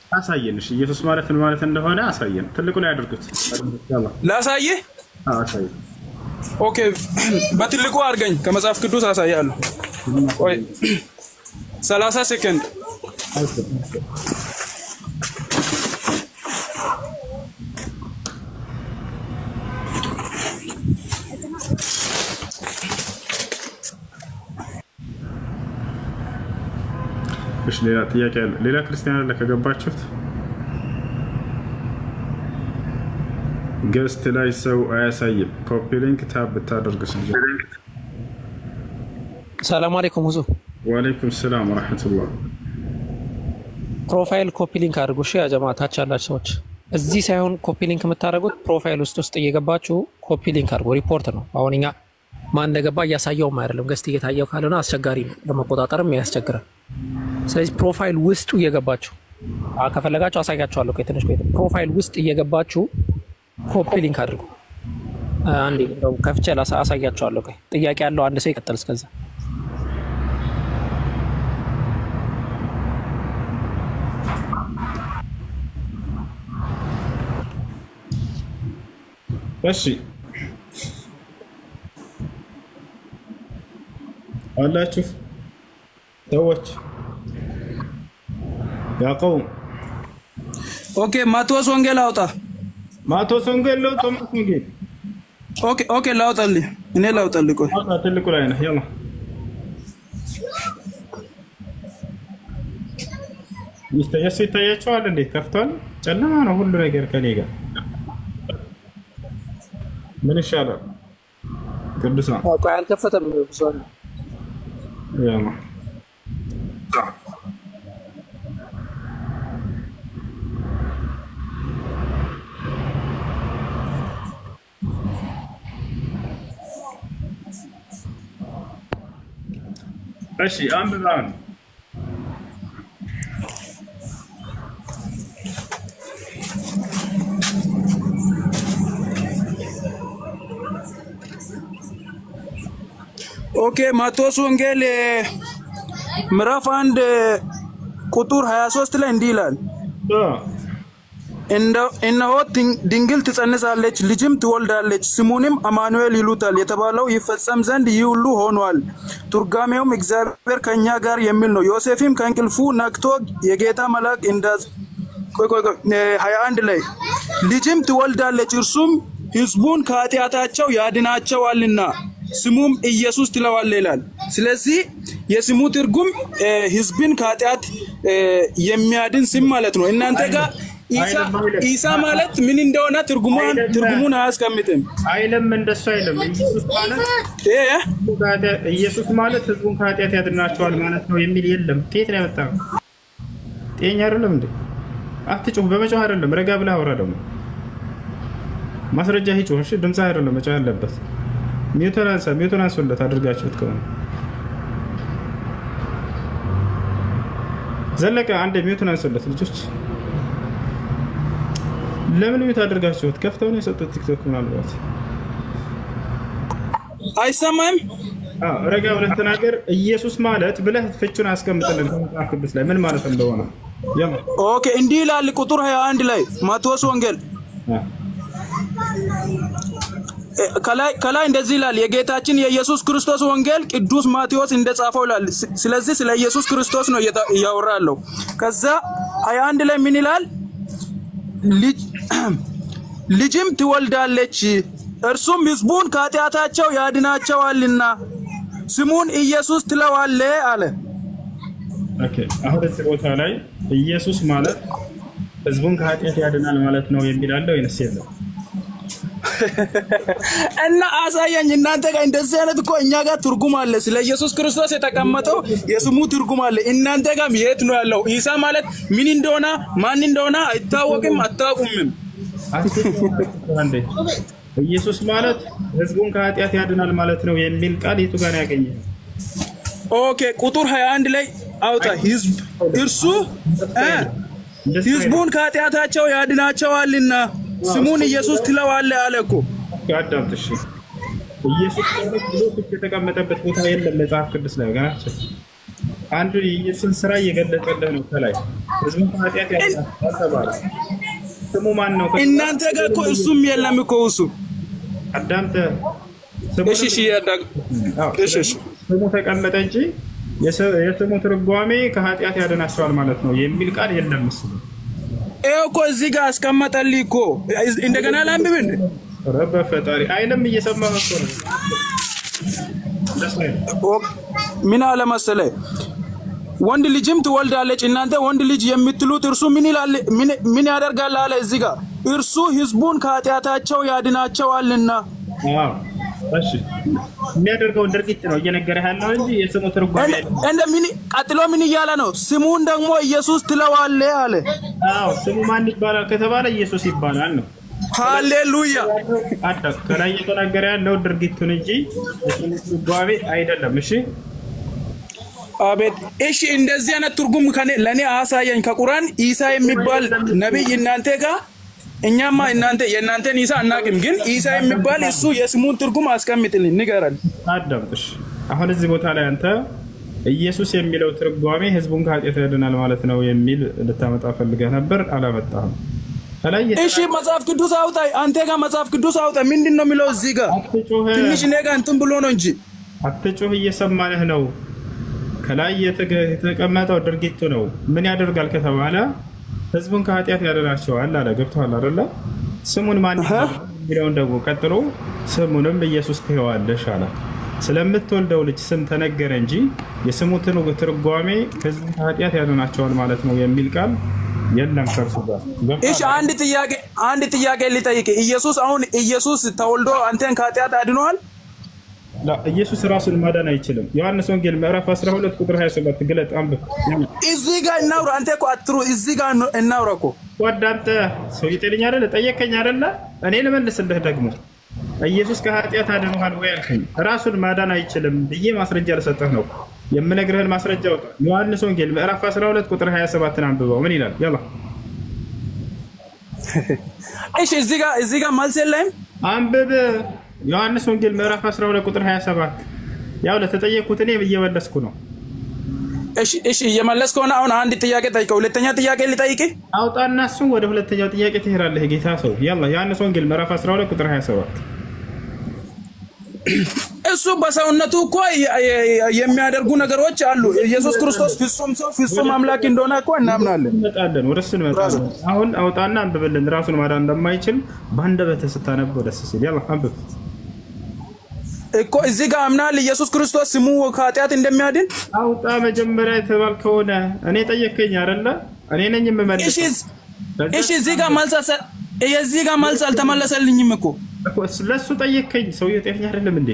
እሺ ኢየሱስ ማለት ምን ማለት እንደሆነ አሳየን። ትልቁ ላይ አድርጉት። ላሳየህ? አሳየን። ኦኬ በትልቁ አድርገኝ። ከመጽሐፍ ቅዱስ አሳያለሁ። ቆይ 30 ሰከንድ። እሺ ሌላ ጥያቄ አለ? ሌላ ክርስቲያን አለ ከገባችሁት? ገስት ላይ ሰው አያሳይም። ኮፒ ሊንክ ታብ ብታደርጉስ? ሰላም አለይኩም ሁዙ። ወአለይኩም ሰላም ወራህመቱላህ። ፕሮፋይል ኮፒ ሊንክ አድርጉ። እሺ ያ ጀማዓ ታች ያላችሁ ሰዎች እዚህ ሳይሆን ኮፒ ሊንክ የምታደርጉት ፕሮፋይል ውስጥ እየገባችሁ ኮፒ ሊንክ አድርጉ። ሪፖርት ነው። አሁን እኛ ማን እንደገባ እያሳየውም አይደለም። ገስት እየታየው ካልሆነ አስቸጋሪ ነው፣ ለመቆጣጠርም ያስቸግራል። ስለዚህ ፕሮፋይል ውስጡ እየገባችሁ ከፈለጋችሁ አሳያችኋለሁ። ከትንሽ ቆይቶ ፕሮፋይል ውስጥ እየገባችሁ ኮፒ ሊንክ አድርጉ። አንዴ እንደው ከፍቼ አሳያችኋለሁ። ጥያቄ ያለው አንድ ሰው ይቀጥል እስከዛ። እሺ አላችሁ ሰዎች ያ ቀውም። ኦኬ ማቴዎስ ወንጌል አውጣ። ማቴዎስ ወንጌል ነው። ቶማስ ወንጌል ኦኬ ላውጣልህ። እኔ ላውጣልህ። ቆይ ትልቁ ላይ ነህ። ያላ ይታያችኋል እንዴ? ከፍቷል። ጨለማ ነው ሁሉ ነገር ከኔ ጋር። ምን ይሻላል? ቅዱስ ነው። ቆይ አልከፈተም። ብዙ ያማ እሺ አንብባን ኦኬ ማቴዎስ ወንጌል ምዕራፍ 1 ቁጥር 23 ላይ እንዲህ ይላል እነሆ ድንግል ትጸንሳለች ልጅም ትወልዳለች ስሙንም አማኑኤል ይሉታል የተባለው ይፈጸም ዘንድ ይህ ሁሉ ሆኗል። ትርጓሜውም እግዚአብሔር ከኛ ጋር የሚል ነው። ዮሴፍም ከእንቅልፉ ነቅቶ የጌታ መልአክ 21 ላይ ልጅም ትወልዳለች እርሱም ሕዝቡን ከኃጢአታቸው ያድናቸዋልና ስሙም ኢየሱስ ትለዋለህ ይላል። ስለዚህ የስሙ ትርጉም ሕዝብን ከኃጢአት የሚያድን ስም ማለት ነው። እናንተ ጋር ኢሳ ማለት ምን እንደሆነ ትርጉሙን አያስቀምጥም አይለም። እንደሱ አይለም። ኢየሱስ ማለት ሕዝቡን ከኃጢአት ያድናቸዋል ማለት ነው የሚል የለም። ከየት ነው ያመጣው? ጤኛ አይደለም እንዴ? አትጮህ። በመጮህ አይደለም፣ ረጋ ብለህ አውራ። ደግሞ ማስረጃ ይጮህ። እሺ ድምጽ አይደለም መጮህ ያለበት። ሚዩቱን አንሱለት አድርጋችሁት ከሆነ ዘለቀ አንድ ሚዩቱን አንሱለት ልጆች። ለምን ሚዩት አድርጋችሁት? ከፍተው ነው የሰጡት ቲክቶክ ምናልባት አይሰማም። ረጋ ብለህ ተናገር። ኢየሱስ ማለት ብለህ ፍቹን አስቀምጥልን ከመጽሐፍ ቅዱስ ላይ ምን ማለት እንደሆነ። ኦኬ እንዲህ ይላል ቁጥር 21 ላይ ማቴዎስ ወንጌል ከላይ እንደዚህ ይላል የጌታችን የኢየሱስ ክርስቶስ ወንጌል ቅዱስ ማቴዎስ እንደጻፈው ይላል። ስለዚህ ስለ ኢየሱስ ክርስቶስ ነው እያወራለሁ። ከዛ 21 ላይ ምን ይላል? ልጅም ትወልዳለች እርሱም ሕዝቡን ከኃጢአታቸው ያድናቸዋልና ስሙን ኢየሱስ ትለዋለህ አለ። ኦኬ አሁን እዚህ ቦታ ላይ ኢየሱስ ማለት ሕዝቡን ከኃጢአት ያድናል ማለት ነው የሚላለው ወይስ የለም? እና አሳየኝ። እናንተ ጋር እንደዚህ አይነት እኮ እኛ ጋር ትርጉም አለ። ስለ ኢየሱስ ክርስቶስ የተቀመጠው የስሙ ትርጉም አለ። እናንተ ጋር የት ነው ያለው? ኢሳ ማለት ምን እንደሆነ ማን እንደሆነ አይታወቅም፣ አታውቁምም። ኢየሱስ ማለት ሕዝቡን ከኃጢአት ያድናል ማለት ነው የሚል ቃል የቱ ጋር ያገኘው? ኦኬ ቁጥር 21 ላይ አውጣ። እርሱ ሕዝቡን ከኃጢአታቸው ያድናቸዋልና ስሙን ኢየሱስ ትለዋለህ አለ እኮ። አዳምጥሽ። ኢየሱስ ብሎ የተቀመጠበት ቦታ የለም መጽሐፍ ቅዱስ ላይ ገናቸው። አንዱ የኢየሱስን ስራ እየገለጸልህ ነው። ከላይ ሕዝቡን ከኃጢአት ያድናል ተባለ። ስሙ ማን ነው? እናንተ ጋር እኮ እሱም የለም እኮ እሱ። አዳምጥ። እሺ ስሙ ተቀመጠ እንጂ የስሙ ትርጓሜ ከኃጢአት ያድናቸዋል ማለት ነው የሚል ቃል የለም። እሱ እኮ እዚህ ጋር አስቀመጠልኝ እኮ። እንደገና ላንብብን። ረበ ፈጣሪ አይለም እየሰማህ እኮ ነው። ምን አለ መሰለህ? ወንድ ልጅም ትወልዳለች። እናንተ ወንድ ልጅ የምትሉት እርሱ ምን ያደርጋል አለ እዚህ ጋር። እርሱ ሕዝቡን ከኃጢአታቸው ያድናቸዋልና። እሺ የሚያደርገውን ድርጊት ነው እየነገረህ ያለው እንጂ የስሙ ትርጓሜ ቀጥሎ ምን እያለ ነው? ስሙን ደግሞ ኢየሱስ ትለዋለህ አለ። አዎ ስሙ ማን ይባላል ከተባለ ኢየሱስ ይባላል ነው። ሃሌሉያ። ከላይ እየተናገረ ያለው ድርጊቱን እንጂ የስሙ ትርጓሜ አይደለም። እሺ አቤት። እሺ እንደዚህ አይነት ትርጉም ለኔ አሳየኝ ከቁርአን። ኢሳ የሚባል ነብይ እናንተ ጋር እኛማ የእናንተን ኢሳ አናውቅም፣ ግን ኢሳ የሚባል እሱ የስሙን ትርጉም አስቀምጥልኝ ንገረን። አዳምጥሽ። አሁን እዚህ ቦታ ላይ አንተ ኢየሱስ የሚለው ትርጓሜ ሕዝቡን ከኃጢአት ያድናል ማለት ነው የሚል ልታመጣ ፈልገህ ነበር፣ አላመጣህም። እሺ መጽሐፍ ቅዱስ አውጣ። አንተ ጋር መጽሐፍ ቅዱስ አውጣ። ምንድነው የሚለው እዚህ ጋር? ትንሽ እኔ ጋር እንትን ብሎ ነው እንጂ አትጮህ፣ እየሰማንህ ነው። ከላይ የተቀመጠው ድርጊቱ ነው። ምን ያደርጋል ከተባለ ሕዝቡን ከኃጢአት ያድናቸዋል አለ። ገብቶሃል አይደለ? ስሙን ማን የሚለውን ደግሞ ቀጥሎ ስሙንም ኢየሱስ ትይዋለሽ አለ። ስለምትወልደው ልጅ ስም ተነገረ እንጂ የስሙ ትርጓሜ ሕዝቡን ከኃጢአት ያድናቸዋል ማለት ነው የሚል ቃል የለም ከእርሱ ጋር። እሺ አንድ ጥያቄ ልጠይቅ። ኢየሱስ ተወልዶ አንተን ከኃጢአት አድኗል? ኢየሱስ ራሱን ማዳን አይችልም። ዮሐንስ ወንጌል ምዕራፍ 12 ቁጥር 27 ግለጥ አንብብ። እዚህ ጋር እናውራ። አንተ እኮ አትሩ። እዚህ ጋር እናውራ እኮ። ወዳንተ ሰው ይጥልኝ አይደለ? ጠየቀኝ አይደለ? እኔ ልመልስልህ ደግሞ ኢየሱስ ከኃጢአት አድኗል ወይ አልከኝ። ራሱን ማዳን አይችልም ብዬ ማስረጃ ልሰጥህ ነው። የምነግርህን ማስረጃ አውጣ። ዮሐንስ ወንጌል ምዕራፍ 12 ቁጥር 27 አንብበው። ምን ይላል? ያላ እሺ እዚህ ጋር መልስ የለም። አንብብ። ዮሐንስ ወንጌል ምዕራፍ 12 ቁጥር 27 ያው ለተጠየቁት እኔ እየመለስኩ ነው። እሺ እየመለስኩ ነው። አሁን አንድ ጥያቄ ጠይቀው፣ ሁለተኛ ጥያቄ ልጠይቅ። አውጣና እሱን ወደ ሁለተኛው ጥያቄ ትሄዳለህ። ጌታ ሰው ያላ ዮሐንስ ወንጌል ምዕራፍ 12 ቁጥር 27 እሱ በሰውነቱ እኮ የሚያደርጉ ነገሮች አሉ። ኢየሱስ ክርስቶስ ፍጹም ሰው ፍጹም አምላክ እንደሆነ እኮ እናምናለን። እንመጣለን፣ ወደሱ እንመጣለን። አሁን አውጣና አንብብልን። ራሱን ማዳን እንደማይችል በአንደበትህ ስታነበው ደስ ሲል ያላ አንብብ እኮ እዚህ ጋር አምናል ኢየሱስ ክርስቶስ ስሙ ከኃጢአት እንደሚያድን። አውጣ መጀመሪያ የተባልከውና እኔ ጠየቀኝ አይደለ? እኔ ነኝ የምመልስ። እሺ እዚህ ጋር መልስ አልተመለሰልኝም እኮ ለሱ ጠየቀኝ። ሰውዬው ጤነኛ አይደለም እንዴ?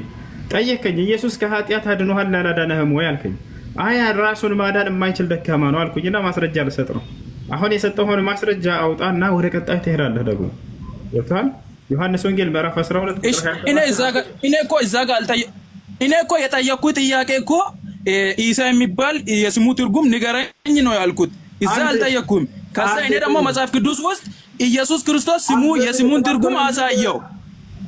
ጠየቀኝ። ኢየሱስ ከኃጢአት አድኖሃል አላዳነህም ወይ አልከኝ። አይ ራሱን ማዳን የማይችል ደካማ ነው አልኩኝና ማስረጃ ልሰጥ ነው። አሁን የሰጠውን ማስረጃ አውጣና ወደ ቀጣይ ትሄዳለህ። ደግሞ ይወጣል ዮሐንስ ወንጌል ምዕራፍ 12 እኔ እኮ የጠየኩት ጥያቄ እኮ ኢሳ የሚባል የስሙ ትርጉም ንገረኝ ነው ያልኩት። እዛ አልጠየኩም። ከዛ እኔ ደግሞ መጽሐፍ ቅዱስ ውስጥ ኢየሱስ ክርስቶስ የስሙን ትርጉም አሳየው።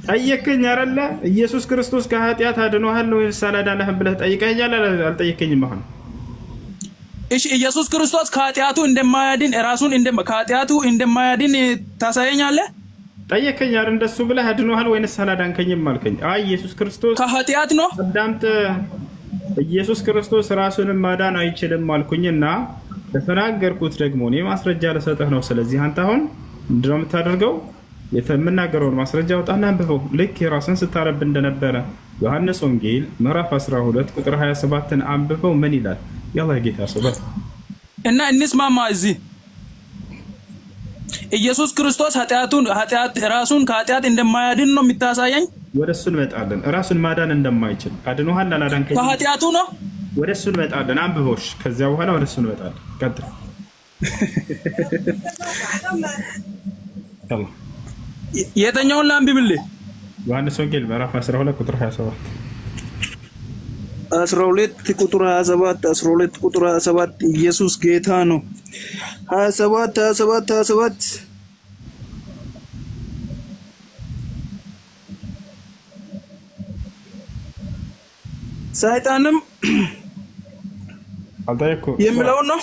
ጠየቀኝ አይደለ? ኢየሱስ ክርስቶስ ከኃጢአት አድኖሃል ወይስ አላዳነህም ብለህ ጠይቀኛል አልጠየቀኝም? አሁን እሺ ኢየሱስ ክርስቶስ ከኃጢአቱ እንደማያድን ራሱን ከኃጢአቱ እንደማያድን ታሳየኛለህ? ጠየቀኝ አይደል? እንደሱ ብለህ አድኖሃል ወይስ አላዳንከኝም አልከኝ። አይ ኢየሱስ ክርስቶስ ከኃጢአት ነው። አዳምጥ። ኢየሱስ ክርስቶስ ራሱን ማዳን አይችልም አልኩኝና ለተናገርኩት ደግሞ እኔ ማስረጃ ልሰጥህ ነው። ስለዚህ አንተ አሁን ምንድነው የምታደርገው? የምናገረውን ማስረጃ አውጣና አንብበው። ልክ የራስን ስታረብ እንደነበረ ዮሐንስ ወንጌል ምዕራፍ 12 ቁጥር 27ን አንብበው። ምን ይላል? ያላ ጌታ ሰበብ እና እንስማማ። እዚህ ኢየሱስ ክርስቶስ ራሱን ከኃጢአት እንደማያድን ነው የምታሳየኝ። ወደሱ እንመጣለን። ራሱን ማዳን እንደማይችል አድኖሃል አላዳንከኝ ከኃጢአቱ ነው። ወደሱ እንመጣለን። አንብበውሽ ከዚያ በኋላ ወደሱ እንመጣለን። ቀጥል። የተኛውን ላንብብልህ። ዮሐንስ ወንጌል ምዕራፍ 12 ቁጥር 27 12 ቁጥር 27 ኢየሱስ ጌታ ነው። 27 ሰይጣንም አልታየኩ የሚለው ነው።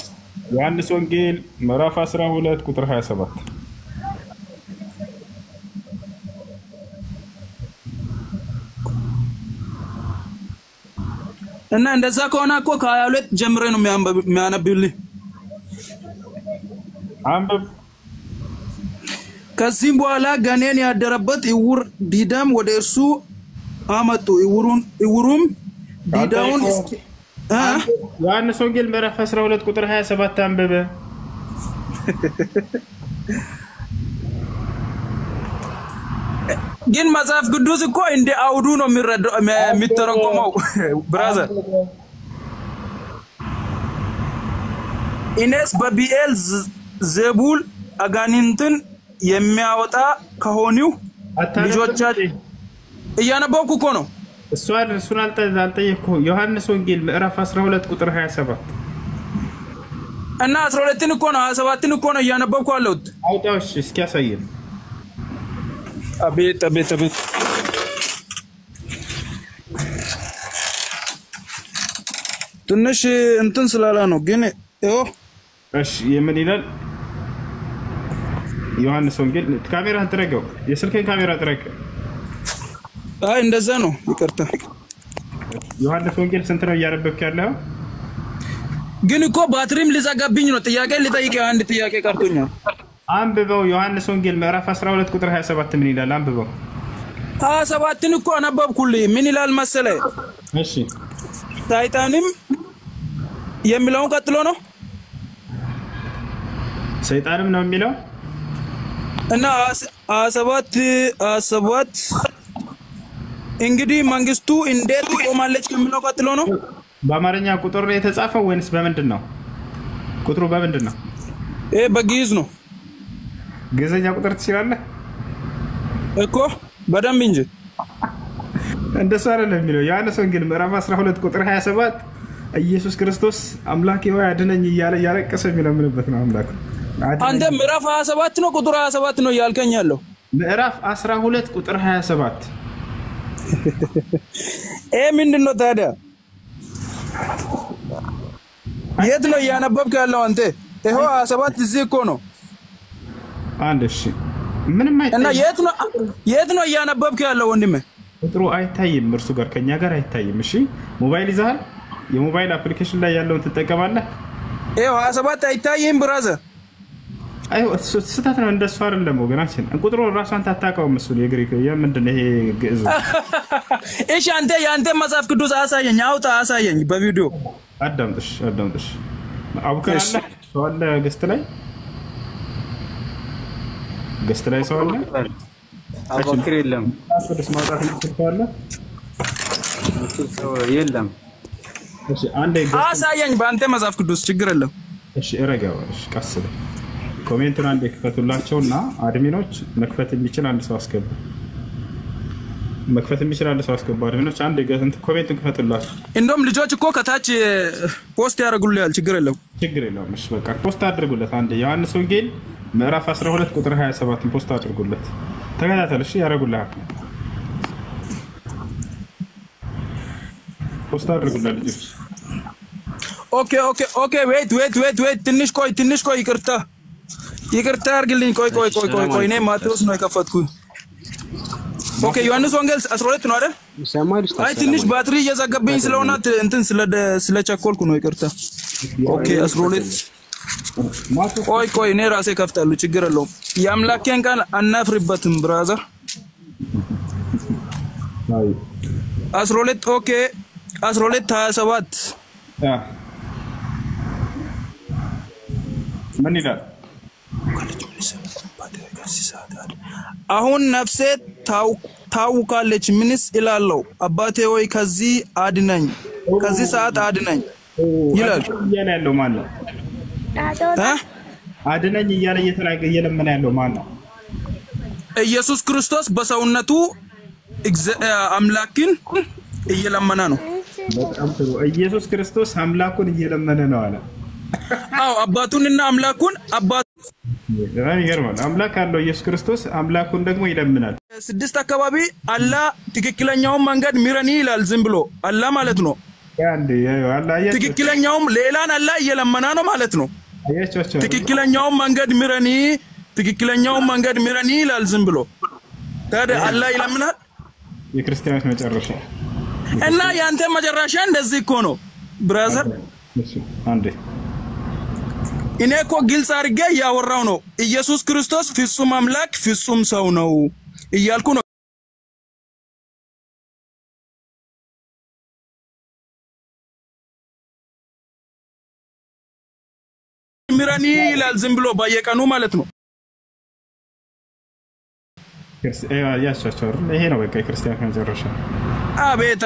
ዮሐንስ ወንጌል ምዕራፍ 12 ቁጥር 27 እና እንደዛ ከሆነ እኮ ከ22 ጀምሬ ነው የሚያነብልህ። አንብብ። ከዚህም በኋላ ጋኔን ያደረበት ዕውር ዲዳም ወደ እርሱ አመጡ። ዕውሩም ዲዳውን ዮሐንስ ወንጌል ምዕራፍ 12 ቁጥር 27 አንብበ። ግን መጽሐፍ ቅዱስ እኮ እንደ አውዱ ነው የሚተረጎመው። ብራዘር ኢኔስ በቢኤል ዘቡል አጋንንትን የሚያወጣ ከሆኒው ልጆቻችን እያነበብኩ እኮ ነው። እሱን አልጠየቅኩህ። ዮሐንስ ወንጌል ምዕራፍ 12 ቁጥር 27 እና 12ን እኮ ነው 27ን እኮ ነው እያነበብኩ አለሁት። አውጣውሽ እስኪ ያሳየን። አቤት ትንሽ እንትን ስላላ ነው ግን እሺ የምን ይላል? ዮሐንስ ወንጌል ካሜራ አጥረገው፣ የስልክን ካሜራ አጥረገው። አይ እንደዛ ነው። ይቅርታ። ዮሐንስ ወንጌል ስንት ነው እያነበብክ ያለው? ግን እኮ ባትሪም ልዘጋብኝ ነው። ጥያቄ ልጠይቅ፣ አንድ ጥያቄ ቀርቶኛል። አንብበው። ዮሐንስ ወንጌል ምዕራፍ 12 ቁጥር 27 ምን ይላል? አንብበው። 27ን እኮ አነበብኩልህ። ምን ይላል መሰለህ? እሺ ሰይጣንም የሚለውን ቀጥሎ ነው። ሰይጣንም ነው የሚለው እና 27 እንግዲህ መንግስቱ እንዴት ትቆማለች ከሚለው ቀጥሎ ነው። በአማርኛ ቁጥር ነው የተጻፈው ወይንስ በምንድን ነው? ቁጥሩ በምንድን ነው? በግዕዝ ነው። ግዕዝኛ ቁጥር ትችላለህ እኮ በደንብ እንጂ። እንደሱ አይደለም የሚለው። ዮሐንስ ወንጌል ምዕራፍ 12 ቁጥር 27 ኢየሱስ ክርስቶስ አምላኬ ሆይ አድነኝ እያለ እያለቀሰ የሚለምንበት ነው። አምላክ አንተ ምዕራፍ 27 ነው ቁጥር 27 ነው እያልከኝ ያለው? ምዕራፍ 12 ቁጥር 27 ምንድን ነው ታዲያ? የት ነው እያነበብክ ያለው አንተ? ይኸው 27 እዚህ እኮ ነው። አንድ እሺ፣ ምንም እና አይታይም። የት ነው እያነበብክ ያለው ወንድሜ? ቁጥሩ አይታይም፣ እርሱ ጋር ከኛ ጋር አይታይም። እሺ፣ ሞባይል ይዘሃል? የሞባይል አፕሊኬሽን ላይ ያለውን ትጠቀማለህ? ይኸው 27 አይታይም ብራዘር። አይ ስህተት ነው፣ እንደሱ አይደለም ወገናችን። ቁጥሩ ራሷን ታጣቀውም። እሱ የግሪክ ምንድን ነው ይሄ ግዕዝ? እሺ አንተ የአንተ መጽሐፍ ቅዱስ አሳየኝ፣ አውጣ አሳየኝ በቪዲዮ። አዳምጥሽ አቡከር አለ ሰው አለ ገስት ላይ ሰው አለ። አቡከር የለም። አስወድስ ማውጣት ይችላል ሰው የለም። እሺ አንዴ አሳየኝ በአንተ መጽሐፍ ቅዱስ ችግር የለም። እሺ እረጋዋለሽ ቀስ ብለህ ኮሜንቱን አንዴ ክፈቱላቸውና አድሚኖች መክፈት የሚችል አንድ ሰው አስገቡ። አድሚኖች አንዴ ገንት ኮሜንቱን ክፈቱላቸው። እንደውም ልጆች እኮ ከታች ፖስት ያደርጉልሃል። ችግር የለውም። እሺ በቃ ፖስት አድርጉለት። አንዴ ዮሐንስ ወንጌል ምዕራፍ 12 ቁጥር 27 ፖስት አድርጉለት። ተከታተል። እሺ ያደርጉልሃል። ፖስት አድርጉለት ልጆች። ኦኬ ዌት ትንሽ ቆይ ይቅርታ አድርግልኝ። ቆይ እኔ ማቴዎስ ነው የከፈትኩት። ኦኬ ዮሐንስ ወንጌል 12 ነው አይደል? አይ ትንሽ ባትሪ እየዘጋብኝ ስለሆነ እንትን ስለቸኮልኩ ነው ይቅርታ። ኦኬ 12 ቆይ እኔ ራሴ ከፍታለሁ ችግር የለውም። የአምላኬን ቃል አናፍርበትም ብራዘር። 12 ኦኬ 12:27 ምን ይላል? አሁን ነፍሴ ታውካለች፣ ምንስ እላለሁ? አባቴ ሆይ ከዚህ ሰዓት አድነኝ ይላል። እያለ ያለው ማን ነው? አድነኝ እያለ እየለመነ ያለው ማን ነው? ኢየሱስ ክርስቶስ በሰውነቱ አምላክን እየለመነ ነው። በጣም ጥሩ። ኢየሱስ ክርስቶስ አምላኩን እየለመነ ነው አለ። አዎ አባቱንና አምላኩን ይገርማል። አምላክ አለው ኢየሱስ ክርስቶስ፣ አምላኩን ደግሞ ይለምናል። 6 አካባቢ አላህ ትክክለኛውን መንገድ ምረኒ ይላል። ዝም ብሎ አላህ ማለት ነው። ትክክለኛውም ሌላን አላህ እየለመና ነው ማለት ነው። ትክክለኛውን መንገድ ምረኒ ይላል ዝም ብሎ። ታዲያ አላህ ይለምናል። የክርስቲያኖች መጨረሻ እና ያንተ መጨረሻ እንደዚህ እኮ ነው ብራዘር። አንዴ እኔ እኮ ግልጽ አድርጌ ያወራው ነው። ኢየሱስ ክርስቶስ ፍጹም አምላክ ፍጹም ሰው ነው እያልኩ ነው። ምረኒ ይላል ዝም ብሎ በየቀኑ ማለት ነው። ይሄ ነው በቃ የክርስቲያን መጨረሻ። አቤት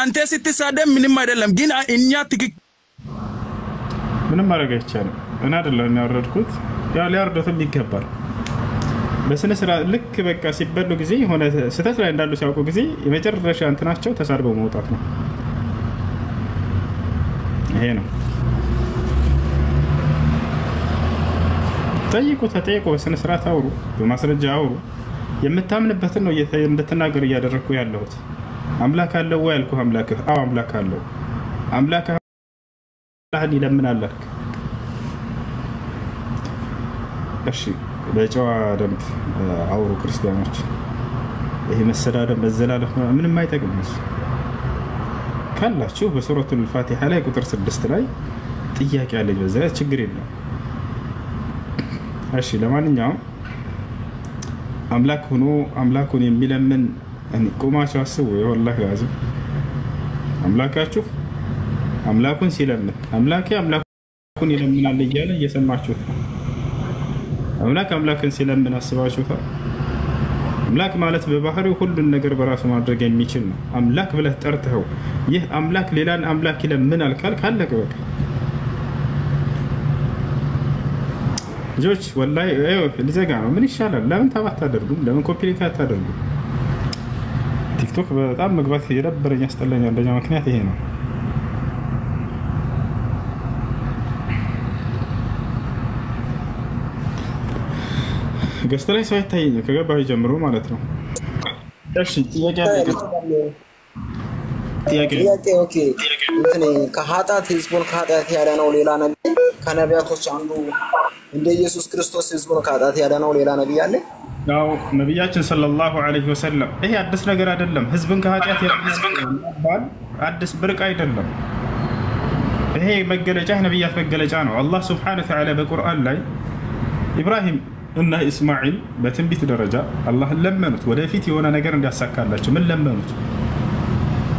አንተ ስትሳደብ ምንም አይደለም፣ ግን እኛ ምንም ማድረግ አይቻልም። እና አይደለም ያወረድኩት ያው ሊያወርዱትም ይገባል በስነ ስርዓት። ልክ በቃ ሲበሉ ጊዜ የሆነ ስህተት ላይ እንዳሉ ሲያውቁ ጊዜ የመጨረሻ እንትናቸው ተሳድበው መውጣት ነው። ይሄ ነው። ተጠይቁ፣ በስነ ስርዓት አውሩ፣ በማስረጃ አውሩ። የምታምንበትን ነው እንድትናገር እያደረኩ ያለሁት። አምላክ አለው ወይ አልኩህ። አምላክህ አዎ አምላክ አለው። አምላክህ አላህን ይለምናል አልክ። እሺ በጨዋ ደንብ አውሩ ክርስቲያኖች። ይሄ መሰዳደብ መዘላለፍ ምንም አይጠቅምም። ካላችሁ በሱረቱል ፋቲሃ ላይ ቁጥር 6 ላይ ጥያቄ አለኝ፣ በዛ ችግር የለም። እሺ ለማንኛውም አምላክ ሆኖ አምላኩን የሚለምን ቁማቸው አስቡ። ወላሂ አዝም አምላካችሁ አምላኩን ሲለምን አምላኩን ይለምናል እያለ እየሰማችሁት ነው። አምላክን ሲለምን አስባችሁታል? አምላክ ማለት በባህሪው ሁሉን ነገር በራሱ ማድረግ የሚችል ነው። አምላክ ብለህ ጠርተኸው ይህ አምላክ ሌላን አምላክ ይለምናል ካለቀ በቃ ልጆች ወላሂ ሊዘጋ ነው። ምን ይሻላል? ለምን ታባት አታደርጉም? ለምን ኮፒ ሊንክ አታደርጉም? ቲክቶክ በጣም መግባት የደበረኝ ያስጠላኝ አንደኛ ምክንያት ይሄ ነው። ገስት ላይ ሰው አይታየኝም ከገባሁ ጀምሮ ማለት ነው። እሺ ጥያቄ ኦኬ እንትን ከኃጢአት ህዝቡን ከኃጢአት ያዳነው ሌላ ነብይ ከነቢያቶች አንዱ እንደ ኢየሱስ ክርስቶስ ህዝቡን ከኃጢአት ያዳነው ሌላ ነብይ አለ? ያው ነብያችን ሰለላሁ ዐለይሂ ወሰለም ይሄ አዲስ ነገር አይደለም። ህዝብን ከኃጢአት ያዳነው አዲስ ብርቅ አይደለም። ይሄ መገለጫ ነብያት መገለጫ ነው። አላህ ሱብሓነሁ ወተዓላ በቁርአን ላይ ኢብራሂም እና ኢስማዒል በትንቢት ደረጃ አላህን ለመኑት ወደፊት የሆነ ነገር እንዲያሳካላቸው። ምን ለመኑት?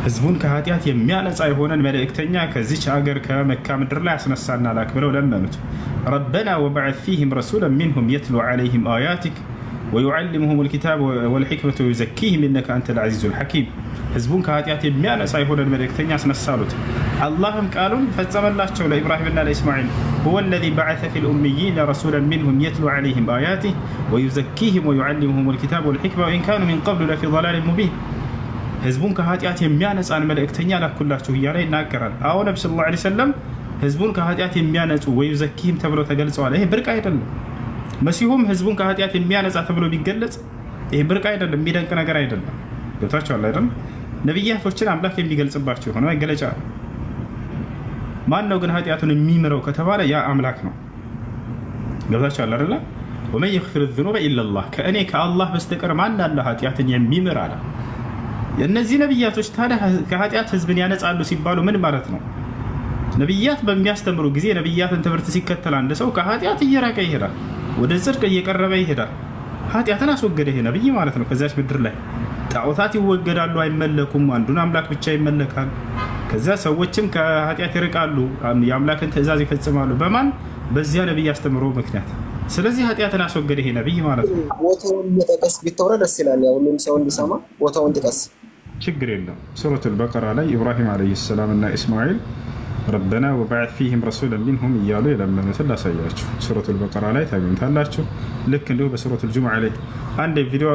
ህዝቡን ከኃጢአት የሚያነጻ የሆነን መልእክተኛ ከዚች ሀገር ከመካ ምድር ላይ አስነሳና ላክ ብለው ለመኑት። ረበና ወበዐት ፊህም ረሱላን ሚንሁም የትሉ ዐለይሂም አያቲክ ወዩዐልሙሁም ልኪታብ ወልሕክመተ ወዩዘኪህም ኢነከ አንተል ዐዚዙል ሐኪም። ህዝቡን ከኃጢአት የሚያነጻ የሆነን መልእክተኛ አስነሳሉት። አላህም ቃሉን ፈጸመላቸው ለኢብራሂምና ለኢስማዒል ሁወ ለዚ በዐሰ ፊል ኡሚይነ ረሱላን ሚንሁም የትሉ ዐለይሂም አያቲህ ወዩዘኪህም ወዩዐልሙሁም ልኪታብ ወልሕክመ ወኢን ካኑ ሚን ቀብሉ ለፊ ضላሊን ሙቢን። ህዝቡን ከኃጢአት የሚያነጻን መልእክተኛ ላኩላችሁ እያለ ይናገራል። አዎ ነብዩ ሰለላሁ ዐለይሂ ወሰለም ህዝቡን ከኃጢአት የሚያነጹ ወዩዘኪህም ተብለው ተገልጸዋል። ይሄ ብርቅ አይደለም። መሲሁም ህዝቡን ከኃጢአት የሚያነጻ ተብሎ ቢገለጽ ይሄ ብርቅ አይደለም፣ የሚደንቅ ነገር አይደለም። ገብታችኋል አይደል? ነብያቶችን አምላክ የሚገልጽባቸው የሆነ መገለጫ ነው። ማን ነው ግን ኃጢአቱን የሚምረው ከተባለ ያ አምላክ ነው። ገብታችኋል አይደል? ወመን የግፊሩ ዙኑበ ኢለላህ፣ ከእኔ ከአላህ በስተቀር ማን አለ ኃጢአትን የሚምር አለ። የእነዚህ ነብያቶች ታዲያ ከኃጢአት ህዝብን ያነጻሉ ሲባሉ ምን ማለት ነው? ነብያት በሚያስተምሩ ጊዜ ነብያትን ትምህርት ሲከተል አንድ ሰው ከኃጢአት እየራቀ ይሄዳል፣ ወደ ጽድቅ እየቀረበ ይሄዳል። ኃጢአትን አስወገደ ይሄ ነብይ ማለት ነው። ከዚያች ምድር ላይ ጣዖታት ይወገዳሉ፣ አይመለኩም፣ አንዱን አምላክ ብቻ ይመለካል። ከዚያ ሰዎችም ከኃጢአት ይርቃሉ፣ የአምላክን ትእዛዝ ይፈጽማሉ። በማን? በዚያ ነብይ አስተምሮ ምክንያት። ስለዚህ ኃጢአትን አስወገደ ይሄ ነብይ ማለት ነው። ቦታውን መጥቀስ ቢተወረ ደስ ይላል። ያው ሁሉም ሰው እንዲሰማ ቦታውን ጥቀስ። ችግር የለም። ሱረቱል በቀራ ላይ ኢብራሂም ዓለይሂ ሰላም እና ኢስማዒል ረበና ወበዐት ፊህም ረሱላን ሚንሁም እያሉ የለመኑትን ላሳያችሁ። ሱረቱል በቀራ ላይ ታገኙታላችሁ። ልክ እንዲሁ በሱረቱል ጁሙዓ ላይ አንድ ቪዲዮ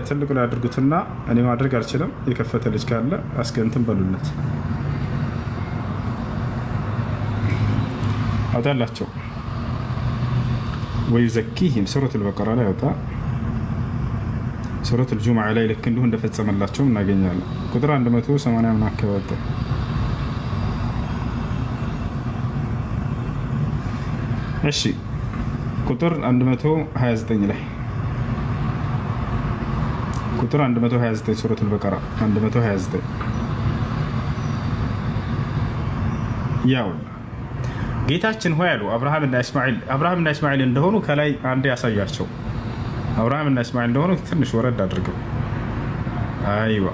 ትልቁ ላይ አድርጉትና እኔ ማድረግ አልችልም፣ የከፈተ ልጅ ካለ አስገንትን በሉለት አውጣላቸው። ወዩዘኪህም ሱረቱል በቀራ ላይ አውጣ። ሱረቱል ጁሙዓ ላይ ልክ እንዲሁ እንደፈጸመላቸው እናገኛለን። ቁጥር 180 ምን አካባቢ እሺ ቁጥር 129 ላይ ቁጥር 129 ሱረቱል በቀራ 129 ያው ጌታችን ሆይ አሉ አብርሃምና እስማኤል እንደሆኑ ከላይ አንድ ያሳያቸው። አብርሃምና እስማኤል እንደሆኑ ትንሽ ወረድ አድርገው፣ አይዋ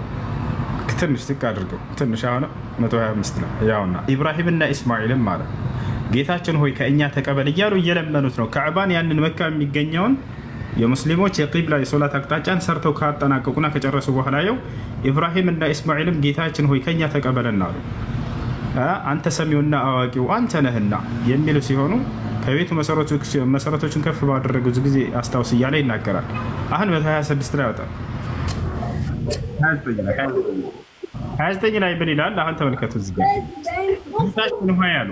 ትንሽ ዝቅ አድርገው፣ ትንሽ አሁን 125 ነው። ያውና ኢብራሂምና እስማኤልም ማለት ጌታችን ሆይ ከእኛ ተቀበል እያሉ እየለመኑት ነው። ካዕባን ያንን መካ የሚገኘውን የሙስሊሞች የቂብላ የሶላት አቅጣጫን ሰርተው ካጠናቀቁና ከጨረሱ በኋላ ያው ኢብራሂምና እስማኤልም ጌታችን ሆይ ከእኛ ተቀበልና አሉ። አንተ ሰሚውና አዋቂው አንተ ነህና የሚሉ ሲሆኑ ከቤቱ መሰረቶችን ከፍ ባደረጉት ጊዜ አስታውስ እያለ ይናገራል። አሁን 126 ላይ ያወጣል። 29 ላይ ምን ይላል? አሁን ተመልከቱ። እዚህ ጋር ጌታችን ሆይ አሉ።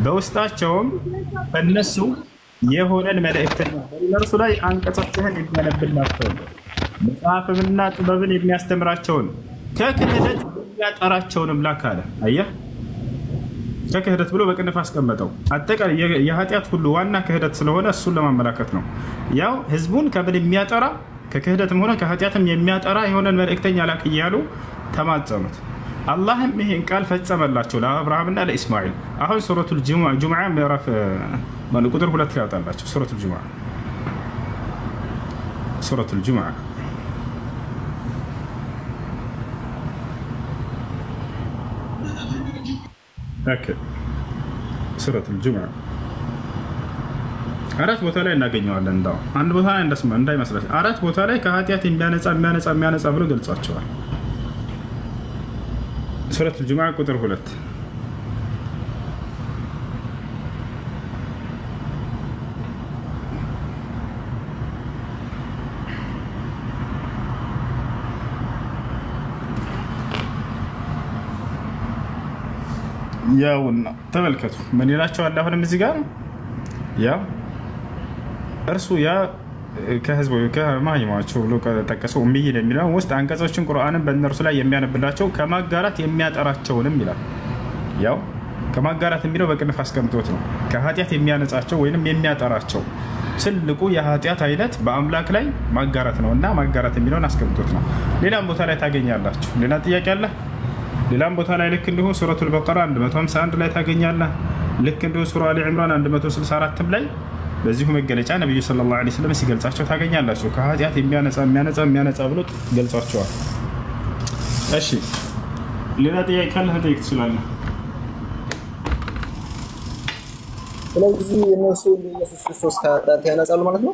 በውስጣቸውም በእነሱ የሆነን መልእክተኛ በእነርሱ ላይ አንቀጾችህን የሚያነብላቸው መጽሐፍንና ጥበብን የሚያስተምራቸውን ከክህደት የሚያጠራቸውንም ላክ አለ። አየህ፣ ከክህደት ብሎ በቅንፍ አስቀመጠው። አጠቃላይ የኃጢአት ሁሉ ዋና ክህደት ስለሆነ እሱን ለማመላከት ነው። ያው ህዝቡን ከምን የሚያጠራ ከክህደትም ሆነ ከኃጢአትም የሚያጠራ የሆነን መልእክተኛ ላክ እያሉ ተማጸኑት። አላህም ይሄን ቃል ፈጸመላቸው ለአብርሃምና ለኢስማኤል። አሁን ሱረቱል ጁሙዓ ምዕራፍ ቁጥር 2 ላይ ያወጣላቸው። ሱረቱል ጁሙዓ ኦኬ። ሱረቱል ጁሙዓ አራት ቦታ ላይ እናገኘዋለን። እንዳው አንድ ቦታ ላይ እንዳይመስላችሁ አራት ቦታ ላይ ከኃጢአት የሚያነጻ ብሎ ገልጿቸዋል። ሱረቱል ጁሙዓ ቁጥር 2 ያውና ተመልከቱ ምን ይላቸዋል። አሁንም እዚህ ጋር ያ እርሱ ያ ከህዝቡ ከማይማቸው ብሎ ጠቀሰው እምይ የሚለው ውስጥ አንቀጾችን ቁርአንን በእነርሱ ላይ የሚያነብላቸው ከማጋራት የሚያጠራቸውንም ይላል። ያው ከማጋራት የሚለው በቅንፍ አስቀምጦት ነው። ከኃጢአት የሚያነጻቸው ወይንም የሚያጠራቸው ትልቁ የኃጢአት አይነት በአምላክ ላይ ማጋራት ነው እና ማጋራት የሚለውን አስቀምጦት ነው። ሌላም ቦታ ላይ ታገኛላችሁ። ሌላ ጥያቄ አለ? ሌላም ቦታ ላይ ልክ እንዲሁ ሱረቱል በቀራ 151 ላይ ታገኛለህ። ልክ እንዲሁ ሱራ አሊ ኢምራን 164 ላይ በዚሁ መገለጫ ነብዩ ሰለላሁ ዐለይሂ ወሰለም ሲገልጻቸው ታገኛላችሁ። ከኃጢአት የሚያነጻ ብሎ ገልጿቸዋል። እሺ ሌላ ጥያቄ ካለ ጠይቅ ትችላለህ። ስለዚህ እነሱ ኢየሱስ ክርስቶስ ከኃጢአት ያነጻሉ ማለት ነው?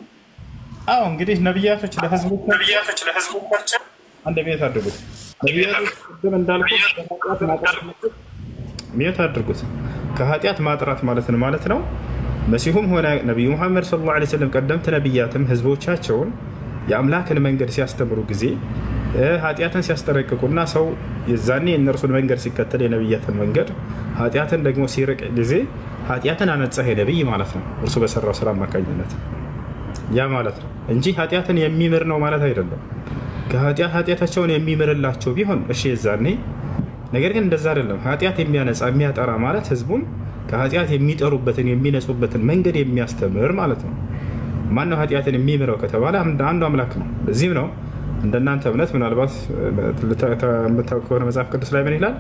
አዎ እንግዲህ ነብያቶች ለህዝቦቻቸው አንድ ቤት አድርጉት። ነብያቶች ቅድም እንዳልኩት ከኃጢአት ማጥራት ማለት ነው። መሲሁም ሆነ ነብዩ መሐመድ ሰለላሁ ዐለይሂ ወሰለም ቀደምት ነብያትም ህዝቦቻቸውን የአምላክን መንገድ ሲያስተምሩ ጊዜ ኃጢአትን ሲያስጠረቅቁና ሰው የዛኔ እነርሱን መንገድ ሲከተል የነብያትን መንገድ ኃጢአትን ደግሞ ሲርቅ ጊዜ ኃጢአትን አነጻህ ነብይ ማለት ነው። እርሱ በሰራው ስራ አማካኝነት ያ ማለት ነው እንጂ ኃጢአትን የሚምር ነው ማለት አይደለም። ኃጢአታቸውን የሚምርላቸው ቢሆን እሺ የዛኔ ነገር ግን እንደዛ አይደለም። ኃጢአት የሚያነጻ የሚያጠራ ማለት ህዝቡን ከኃጢአት የሚጠሩበትን የሚነጹበትን መንገድ የሚያስተምር ማለት ነው። ማነው ኃጢአትን የሚምረው ከተባለ አንዱ አምላክ ነው። እዚህም ነው እንደናንተ እምነት ምናልባት የምታውቁ ከሆነ መጽሐፍ ቅዱስ ላይ ምን ይላል?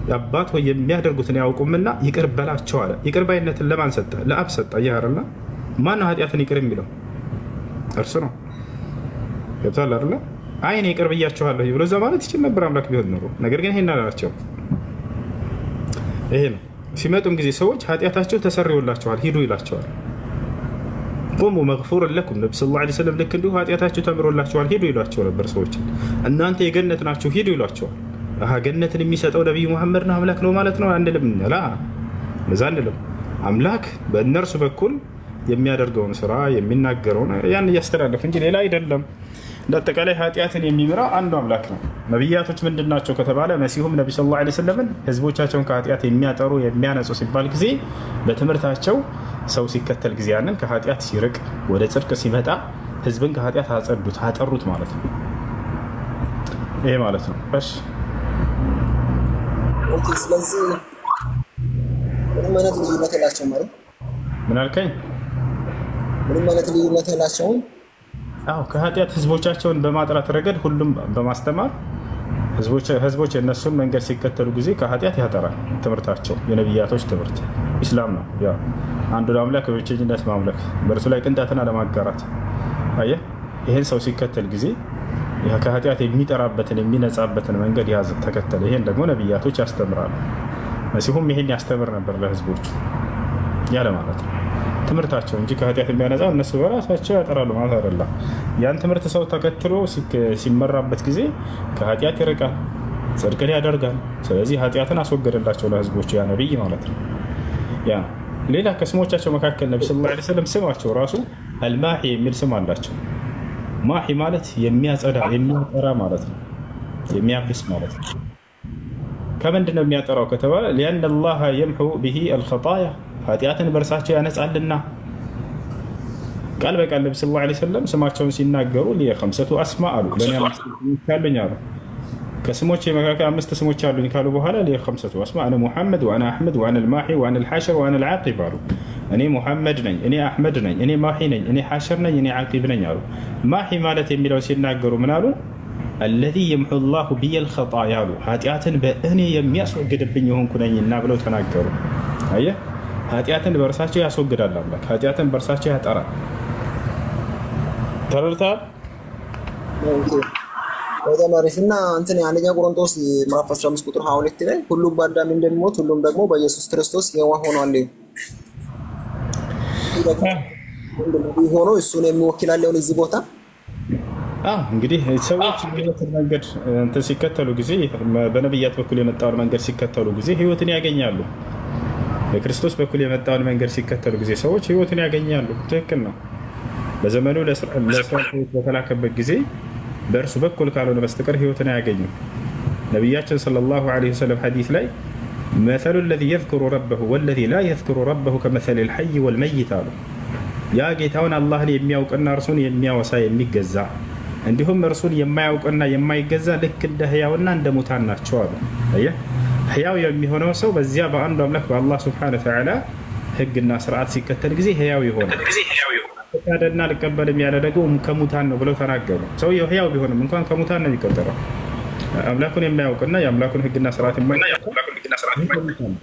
የአባት ወይ የሚያደርጉትን ያውቁምና ይቅር በላቸው አለ። ይቅር ባይነትን ለማን ሰጠ? ለአብ ሰጠ። ያረላ ማነው ኃጢአትን ይቅር የሚለው? እርሱ ነው። ገብቷል አይደል? አይ እኔ ይቅር ብያቸዋለሁ ብሎ እዛ ማለት ይችል ነበር አምላክ ቢሆን ኖሮ። ነገር ግን ይሄን አላላቸው። ይሄ ነው ሲመጡም ጊዜ ሰዎች ኃጢአታቸው ተሰርዮላቸዋል ሂዱ ይላቸዋል። ቁሙ መግፉር ለኩም ነብዩ ሰለላሁ ዐለይሂ ወሰለም ልክ እንዲሁ ኃጢአታቸው ተምሮላቸዋል ሂዱ ይሏቸው ነበር። ሰዎች እናንተ የገነት ናችሁ ሂዱ ይሏቸዋል። ገነትን የሚሰጠው ነብዩ መሐመድ ነው አምላክ ነው ማለት ነው አንልም። ለዛ አንልም። አምላክ በእነርሱ በኩል የሚያደርገውን ስራ የሚናገረውን ያን እያስተላለፍ እንጂ ሌላ አይደለም። እንደአጠቃላይ ኃጢአትን የሚምራ አንዱ አምላክ ነው። ነብያቶች ምንድናቸው ከተባለ መሲሁም ነብዩ ሰለላሁ ዐለይሂ ወሰለም ህዝቦቻቸውን ከኃጢአት የሚያጠሩ የሚያነጹ ሲባል ጊዜ በትምህርታቸው ሰው ሲከተል ጊዜ ያንን ከኃጢአት ሲርቅ ወደ ጽድቅ ሲመጣ ህዝብን ከኃጢአት አጠሩት ማለት ነው። ይሄ ማለት ነው። እሺ ኦኬ። ስለዚህ ምንም አይነት ልዩነት የላቸውም ማለት ምን አልከኝ? ምንም አይነት ልዩነት የላቸውም። አዎ ከኃጢአት ህዝቦቻቸውን በማጥራት ረገድ ሁሉም በማስተማር ህዝቦች የነሱን መንገድ ሲከተሉ ጊዜ ከኃጢአት ያጠራል። ትምህርታቸው የነብያቶች ትምህርት ኢስላም ነው። ያ አንዱ አምላክ በብቸኝነት ማምለክ በእርሱ ላይ ቅንጣትን አለማጋራት። አየህ ይሄን ሰው ሲከተል ጊዜ ከኃጢአት የሚጠራበትን የሚነጻበትን መንገድ ያዘ ተከተለ። ይሄን ደግሞ ነብያቶች ያስተምራሉ። መሲሁም ይሄን ያስተምር ነበር ለህዝቦች ያለ ማለት ነው ትምህርታቸው እንጂ ከኃጢአት የሚያነጻው እነሱ በራሳቸው ያጠራሉ ማለት አይደለም። ያን ትምህርት ሰው ተከትሎ ሲመራበት ጊዜ ከኃጢአት ይርቃል፣ ጽድቅን ያደርጋል። ስለዚህ ኃጢአትን አስወገደላቸው ለህዝቦች ያ ነብይ ማለት ነው። ያ ሌላ ከስሞቻቸው መካከል ነብዩ ሰለላሁ ዐለይሂ ወሰለም ስማቸው ራሱ አልማሂ የሚል ስም አላቸው። ማሂ ማለት የሚያጸዳ የሚያጠራ ማለት ነው፣ የሚያብስ ማለት ነው። ከምንድን ነው የሚያጠራው ከተባለ لأن الله يمحو به الخطايا ኃጢአትን በርሳቸው ያነጻልና። ቃል በቃል ነብዩ ሰለላሁ ዐለይሂ ወሰለም ስማቸውን ሲናገሩ ለኸምሰቱ አስማ አሉ። ለኔ አምስት አሉ። ከስሞች መካከል አምስት ስሞች አሉኝ ካሉ በኋላ ለኸምሰቱ አስማ انا محمد وانا احمد وانا الماحي وانا الحاشر وانا العاقب አሉ። እኔ ሙሐመድ ነኝ፣ እኔ አህመድ ነኝ፣ እኔ ማሂ ነኝ፣ እኔ ሐሽር ነኝ፣ እኔ ዓቂብ ነኝ አሉ። ማሂ ማለት የሚለው ሲናገሩ ምን አሉ? الذي يمحو الله بي الخطايا አሉ። ኃጢአትን በእኔ የሚያስወግድብኝ የሆንኩ ነኝና ብለው ተናገሩ። አየህ ኃጢአትን በርሳቸው ያስወግዳል አምላክ። ኃጢአትን በርሳቸው ያጠራል። ተረድተሃል? በጣም አሪፍና እንትን አንደኛ ቆሮንቶስ ምዕራፍ 15 ቁጥር 22 ላይ ሁሉም በአዳም እንደሚሞት ሁሉም ደግሞ በኢየሱስ ክርስቶስ ሕያዋን ሆነዋል ሆኖ እሱን የሚወክላል ያለው እዚህ ቦታ። እንግዲህ ሰዎች ህይወትን መንገድ እንትን ሲከተሉ ጊዜ በነብያት በኩል የመጣውን መንገድ ሲከተሉ ጊዜ ህይወትን ያገኛሉ። በክርስቶስ በኩል የመጣውን መንገድ ሲከተሉ ጊዜ ሰዎች ህይወትን ያገኛሉ። ትክክል ነው። በዘመኑ ለእስራኤል በተላከበት ጊዜ በእርሱ በኩል ካልሆነ በስተቀር ህይወትን አያገኙም። ነቢያችን ሰለላሁ ዐለይሂ ወሰለም ሐዲስ ላይ مثل الذي يذكر ربه والذي لا يذكر ربه كمثل الحي والميت አሉ። ያ ጌታውን አላህን የሚያውቅና እርሱን የሚያወሳ የሚገዛ እንዲሁም እርሱን የማያውቅና የማይገዛ ልክ እንደ ህያውና እንደ ሙታን ናቸው አሉ። አየህ ህያው የሚሆነው ሰው በዚያ በአንዱ አምላክ በአላህ ሱብሓነሁ ወተዓላ ህግና ስርዓት ሲከተል ጊዜ ህያው ይሆናል። ፈቃደና ልቀበልም ያለ ደግሞ ከሙታን ነው ብለው ተናገሩ። ሰውየው ህያው ቢሆንም እንኳን ከሙታን ነው የሚቆጠረው። አምላኩን የማያውቅና የአምላኩን ህግና ስርዓት የማይከተል።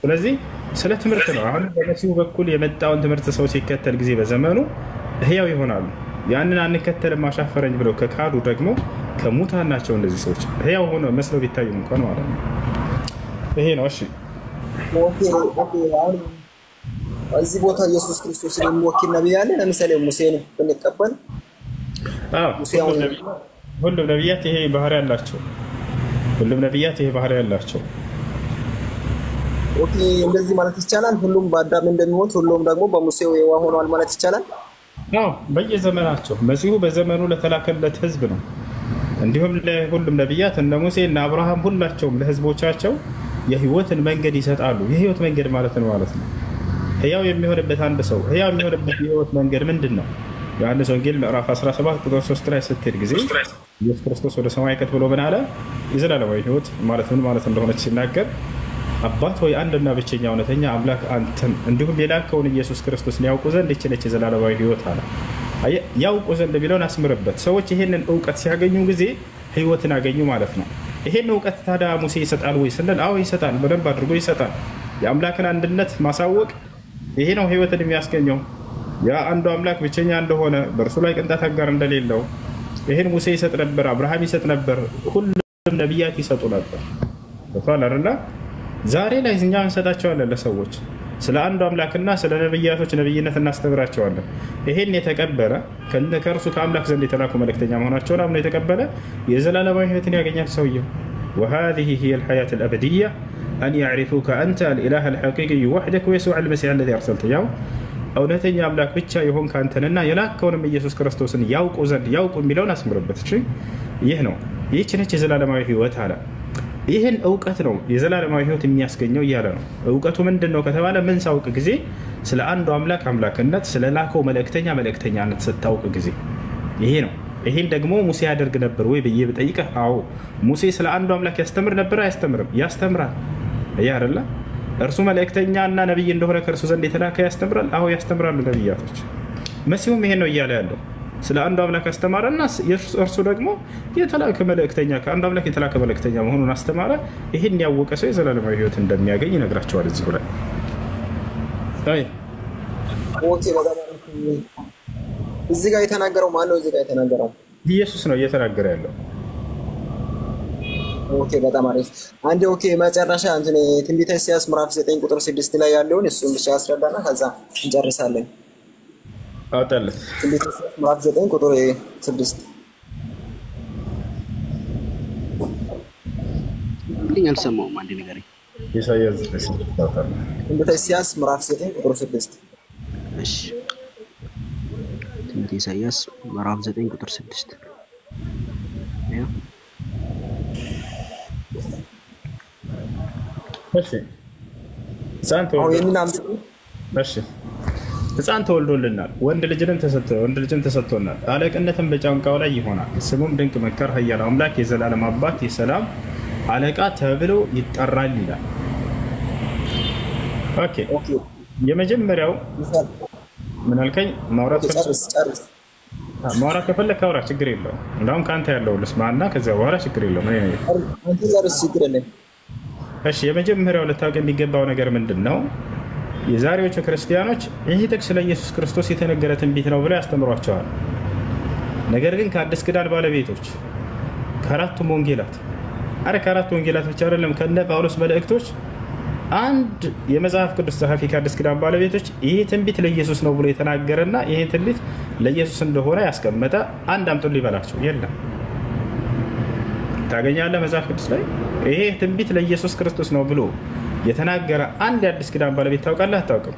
ስለዚህ ስለ ትምህርት ነው። አሁን በመሲሁ በኩል የመጣውን ትምህርት ሰው ሲከተል ጊዜ በዘመኑ ህያው ይሆናሉ። ያንን አንከተልም አሻፈረኝ ብለው ከካዱ ደግሞ ከሙታን ናቸው እነዚህ ሰዎች ህያው ሆነው መስለው ቢታዩም እንኳን ማለት ነው። ይሄ ነው። እሺ እዚህ ቦታ ኢየሱስ ክርስቶስን የሚወክል ነብይ አለ። ለምሳሌ ሙሴን ብንቀበል ሁሉም ነብያት ይሄ ባህሪ ያላቸው ኦኬ እንደዚህ ማለት ይቻላል። ሁሉም በአዳም እንደሚሞት ሁሉም ደግሞ በሙሴው የዋህ ሆኗል ማለት ይቻላል። በየዘመናቸው መሲሁ በዘመኑ ለተላከለት ህዝብ ነው። እንዲሁም ለሁሉም ነብያት እነ ሙሴ እና አብርሃም ሁላቸውም ለህዝቦቻቸው የህይወትን መንገድ ይሰጣሉ። የህይወት መንገድ ማለት ነው። ህያው የሚሆንበት አንድ ሰው ህያው የሚሆንበት የህይወት መንገድ ምንድነው? ዮሐንስ ወንጌል ምዕራፍ 17 ቁጥር 3 ላይ ስትሄድ ጊዜ ኢየሱስ ክርስቶስ ወደ ሰማይ ከፍ ብሎ ምን አለ? የዘላለማዊ ህይወት ማለት ምን ማለት እንደሆነ ሲናገር አባት ሆይ አንድና ብቸኛ እውነተኛ አምላክ አንተን እንዲሁም የላከውን ኢየሱስ ክርስቶስን ያውቁ ዘንድ ይህች ነች የዘላለማዊ ህይወት አለ። ያውቁ ዘንድ ቢለውን አስምርበት። ሰዎች ይሄንን እውቀት ሲያገኙ ጊዜ ህይወትን አገኙ ማለት ነው። ይሄን እውቀት ታዲያ ሙሴ ይሰጣል ወይ ስንል አዎ ይሰጣል፣ በደንብ አድርጎ ይሰጣል። የአምላክን አንድነት ማሳወቅ ይሄ ነው ህይወትን የሚያስገኘው። ያ አንዱ አምላክ ብቸኛ እንደሆነ በእርሱ ላይ ቅንጣት አጋር እንደሌለው ይሄን ሙሴ ይሰጥ ነበር፣ አብርሃም ይሰጥ ነበር፣ ሁሉም ነብያት ይሰጡ ነበር። በኋላ አይደለ ዛሬ ላይ እኛ እንሰጣቸዋለን ለሰዎች ስለ አንዱ አምላክና ስለ ነብያቶች ነብይነት እናስተምራቸዋለን። ይሄን የተቀበለ ከእርሱ ከአምላክ ዘንድ የተላኩ መልእክተኛ መሆናቸውን አምኖ የተቀበለ የዘላለማዊ ህይወትን ያገኛል ሰውየው። وهذه هي الحياة الأبدية أن يعرفوك أنت الإله الحقيقي وحدك ويسوع المسيح الذي أرسلته ያው እውነተኛ አምላክ ብቻ ይሆን ካንተና የላከውንም ኢየሱስ ክርስቶስን ያውቁ ዘንድ ያውቁ የሚለውን አስምርበት። እሺ ይህ ነው ይህች ነች የዘላለማዊ ህይወት አለ። ይህን እውቀት ነው የዘላለማዊ ህይወት የሚያስገኘው እያለ ነው። እውቀቱ ምንድነው ከተባለ ምን ሳውቅ ጊዜ ስለ አንዱ አምላክ አምላክነት ስለ ላከው መልእክተኛነት ስታውቅ ጊዜ ይሄ ነው። ይሄን ደግሞ ሙሴ ያደርግ ነበር ወይ ብዬ ብጠይቅህ አዎ ሙሴ ስለ አንዱ አምላክ ያስተምር ነበር አያስተምርም? ያስተምራል። አይደለ እርሱ መልእክተኛና ነብይ እንደሆነ ከእርሱ ዘንድ የተላከ ያስተምራል። አዎ ያስተምራሉ ነብያቶች። መሲሁም ይሄን ነው እያለ ያለው ስለ አንዱ አምላክ አስተማረና እርሱ ደግሞ የተላከ መልእክተኛ ከአንዱ አምላክ የተላከ መልእክተኛ መሆኑን አስተማረ። ይሄን ያወቀ ሰው የዘላለማዊ ህይወት እንደሚያገኝ ይነግራቸዋል እዚሁ ላይ። ኦኬ እዚህ ጋር የተናገረው ማን ነው? እዚህ ጋር የተናገረው ኢየሱስ ነው እየተናገረ ያለው። ኦኬ በጣም አሪፍ። አንዴ ኦኬ መጨረሻ እንትን ትንቢተ ኢሳይያስ ምዕራፍ 9 ቁጥር 6 ላይ ያለውን እሱን ብቻ አስረዳና ከዛ እንጨርሳለን። አውጣለት። ትንቢተ ኢሳይያስ ምዕራፍ 9 ቁጥር 6 አልሰማሁም። አንዴ ንገረኝ። ኢሳይያስ ትንቢተ ኢሳይያስ ምዕራፍ 9 ቁጥር 6 እሺ ትንቢተ ኢሳይያስ ምዕራፍ 9 ቁጥር 6 ሕፃን ተወልዶልናል፣ ወንድ ልጅን ተሰጥቶናል፣ አለቅነትም በጫንቃው ላይ ይሆናል። ስሙም ድንቅ መካር፣ ኃያል አምላክ፣ የዘላለም አባት፣ የሰላም አለቃ ተብሎ ይጠራል ይላል። ኦኬ የመጀመሪያው ምን አልከኝ? ማውራት ከፈለክ አውራ፣ ችግር የለውም። እንደውም ከአንተ ያለው ልስማና ከዚያ በኋላ ችግር የለውም። እሺ የመጀመሪያው ልታውቅ የሚገባው ነገር ምንድን ነው? የዛሬዎቹ ክርስቲያኖች ይህ ጥቅስ ለኢየሱስ ክርስቶስ የተነገረ ትንቢት ነው ብለው ያስተምሯቸዋል። ነገር ግን ከአዲስ ኪዳን ባለቤቶች ከአራቱም ወንጌላት ከአራቱ ወንጌላት ብቻ አይደለም ከነ ጳውሎስ መልእክቶች አንድ የመጽሐፍ ቅዱስ ጸሐፊ ከአዲስ ኪዳን ባለቤቶች ይህ ትንቢት ለኢየሱስ ነው ብሎ የተናገረና ይህ ትንቢት ለኢየሱስ እንደሆነ ያስቀመጠ አንድ አምጡልኝ ይበላቸው የለም። ታገኛለህ መጽሐፍ ቅዱስ ላይ ይሄ ትንቢት ለኢየሱስ ክርስቶስ ነው ብሎ የተናገረ አንድ የአዲስ ኪዳን ባለቤት ታውቃለህ? አታውቅም?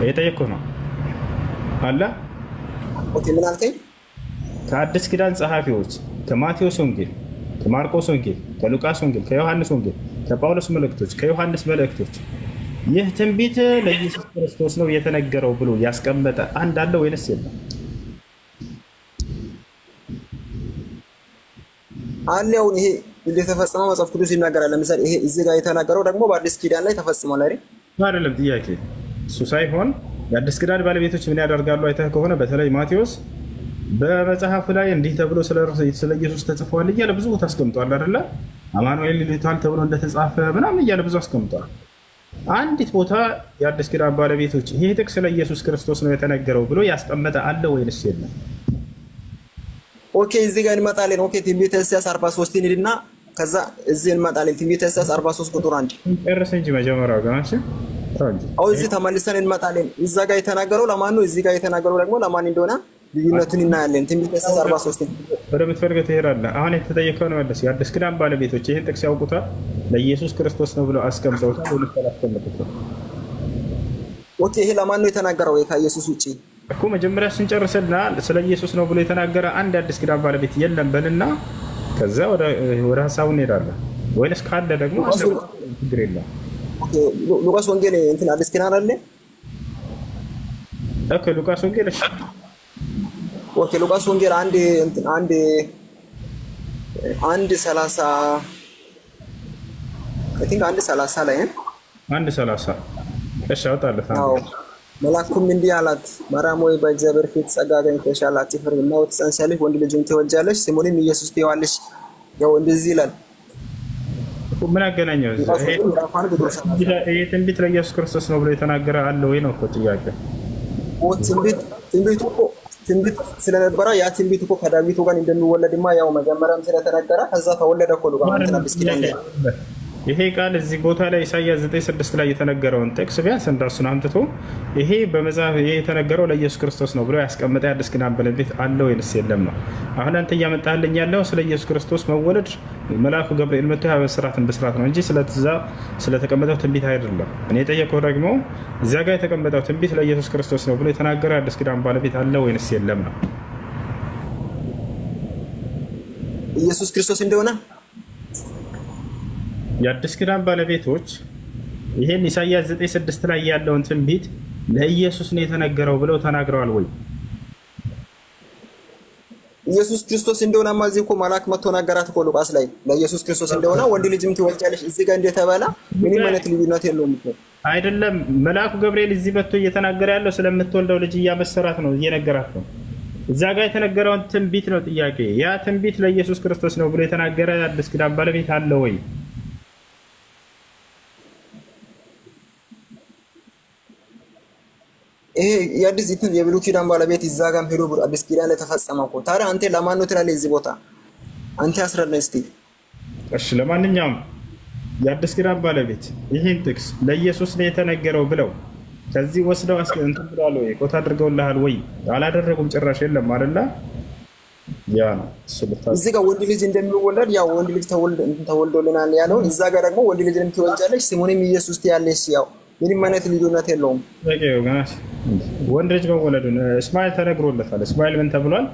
እየጠየቅኩህ ነው አለ። ኦኬ ምን አልከኝ? ከአዲስ ኪዳን ጸሐፊዎች ከማቴዎስ ወንጌል፣ ከማርቆስ ወንጌል፣ ከሉቃስ ወንጌል፣ ከዮሐንስ ወንጌል፣ ከጳውሎስ መልእክቶች ከዮሐንስ መልእክቶች ይህ ትንቢት ለኢየሱስ ክርስቶስ ነው የተነገረው ብሎ ያስቀመጠ አንድ አለ ወይንስ የለም? አለው ይሄ እንደተፈጸመ መጽሐፍ ቅዱስ ይናገራል። ለምሳሌ ይሄ እዚህ ጋር የተናገረው ደግሞ በአዲስ ኪዳን ላይ ተፈጽሟል አይደል? አይደለም ጥያቄ እሱ ሳይሆን የአዲስ ኪዳን ባለቤቶች ምን ያደርጋሉ አይተህ ከሆነ በተለይ ማቴዎስ በመጽሐፉ ላይ እንዲህ ተብሎ ስለ ኢየሱስ ተጽፏል እያለ ብዙ ቦታ አስቀምጧል አይደለ? አማኑኤል ይሉታል ተብሎ እንደተጻፈ ምናምን እያለ ብዙ አስቀምጧል። አንዲት ቦታ የአዲስ ኪዳን ባለቤቶች ይሄ ጥቅስ ስለ ኢየሱስ ክርስቶስ ነው የተነገረው ብሎ ያስቀመጠ አለ ወይንስ የለም? ኦኬ እዚህ ጋር እንመጣለን። ኦኬ ትንቢተ ኢሳይያስ 43 እንሂድና ከዛ እዚህ እንመጣለን። ትንቢተ ኢሳይያስ 43 ቁጥር 1 ጨርሰን እንጂ መጀመሪያ ወገናችን እዚህ ተመልሰን እንመጣለን። እዛ ጋር የተናገረው ለማን ነው? እዚህ ጋር የተናገረው ደግሞ ለማን እንደሆነ ልዩነቱን እናያለን። ትንቢተ ኢሳይያስ 43 ወደ ምትፈልገው ትሄዳለህ። አሁን የተጠየቀውን መለስ። የአዲስ ኪዳን ባለቤቶች ይህን ጥቅስ ያውቁታል? ለኢየሱስ ክርስቶስ ነው ብለው አስቀምጠውታል ወይስ አላስቀምጡትም? ኦኬ ይሄ ለማን ነው የተናገረው? ከኢየሱስ ውጪ እኮ መጀመሪያ ስንጨርስና ስለ ኢየሱስ ነው ብሎ የተናገረ አንድ የአዲስ ኪዳን ባለቤት የለም በልና ከዛ ወደ ሀሳቡ እንሄዳለን። ወይስ ካለ ደግሞ ችግር የለም። ኦኬ ሉቃስ ወንጌል እንትን አዲስ ኪዳን አለ። ኦኬ ሉቃስ ወንጌል እሺ። ኦኬ ሉቃስ ወንጌል አንድ 30 አይ ቲንክ 1:30 ላይ 1:30 እሺ አውጣለህ። መልአኩም እንዲህ አላት፣ ማርያም ሆይ በእግዚአብሔር ፊት ጸጋ አግኝተሻል፣ አትፍሪ፣ እነሆ ትፀንሻለሽ፣ ወንድ ልጅም ትወልጃለሽ፣ ስሙንም ኢየሱስ ትይዋለሽ። ያው እንደዚህ ይላል። ምን አገናኘው? ይሄ ትንቢት ለኢየሱስ ክርስቶስ ነው ብሎ የተናገረ አለ ወይ ነው እኮ ጥያቄ። ትንቢት ስለነበረ ያ ትንቢት እኮ ከዳዊት ጋር እንደሚወለድማ ያው መጀመሪያም ስለተነገረ ከዛ ተወለደ እኮ ነው። አዲስ ኪዳን ይሄ ቃል እዚህ ቦታ ላይ ኢሳይያስ 9:6 ላይ የተነገረውን ጥቅስ ቢያንስ እንደርሱን አምጥቶ ይሄ በመጽሐፍ ይሄ የተነገረው ለኢየሱስ ክርስቶስ ነው ብሎ ያስቀመጠ የአዲስ ኪዳን ባለቤት አለ ወይንስ የለም ነው። አሁን አንተ እያመጣልኝ ያለው ስለ ኢየሱስ ክርስቶስ መወለድ መልአኩ ገብርኤል መጥቶ ያበስራትን ብስራት ነው እንጂ ስለተቀመጠው ትንቢት አይደለም። እኔ የጠየቀው ደግሞ እዚያ ጋር የተቀመጠው ትንቢት ለኢየሱስ ክርስቶስ ነው ብሎ የተናገረ የአዲስ ኪዳን ባለቤት አለ ወይንስ የለም ነው። ኢየሱስ ክርስቶስ እንደሆነ የአዲስ ኪዳን ባለቤቶች ይሄን ኢሳይያስ 9:6 ላይ ያለውን ትንቢት ለኢየሱስ ነው የተነገረው ብለው ተናግረዋል ወይ? ኢየሱስ ክርስቶስ እንደሆነማ እዚህ እኮ መልአክ መጥቶ ነገራት እኮ ሉቃስ ላይ ለኢየሱስ ክርስቶስ እንደሆነ ወንድ ልጅም ትወልጃለሽ እዚህ ጋር እንደተባለ ምንም አይነት ልዩነት የለውም እኮ አይደለም። መልአኩ ገብርኤል እዚህ መጥቶ እየተናገረ ያለው ስለምትወልደው ልጅ እያበሰራት ነው፣ እየነገራት ነው። እዛ ጋር የተነገረውን ትንቢት ነው ጥያቄ። ያ ትንቢት ለኢየሱስ ክርስቶስ ነው ብሎ የተናገረ የአዲስ ኪዳን ባለቤት አለ ወይ? ይሄ የአዲስ የብሉይ ኪዳን ባለቤት እዛ ጋርም ሄዶ አዲስ ኪዳን ላይ ተፈጸመ እኮ። ታዲያ አንተ ለማን ነው ትላለህ? እዚህ ቦታ አንተ አስረዳ እስቲ። እሺ ለማንኛውም የአዲስ ኪዳን ባለቤት ይሄን ጥቅስ ለኢየሱስ ነው የተነገረው ብለው ከዚህ ወስደው እንትን ብለዋል ወይ? ቆታ አድርገውልሃል ወይ? አላደረጉም ጭራሽ የለም አይደለ? ያ ነው እዚህ ጋር ወንድ ልጅ እንደሚወለድ ያው ወንድ ልጅ ተወልዶልናል ያለው እዛ ጋር ደግሞ ወንድ ልጅ ትወልጃለሽ ስሙንም ኢየሱስ ትያለሽ ያው ምንም አይነት ልዩነት የለውም። ወንድ ልጅ መወለዱን እስማኤል ተነግሮለታል። እስማኤል ምን ተብሏል?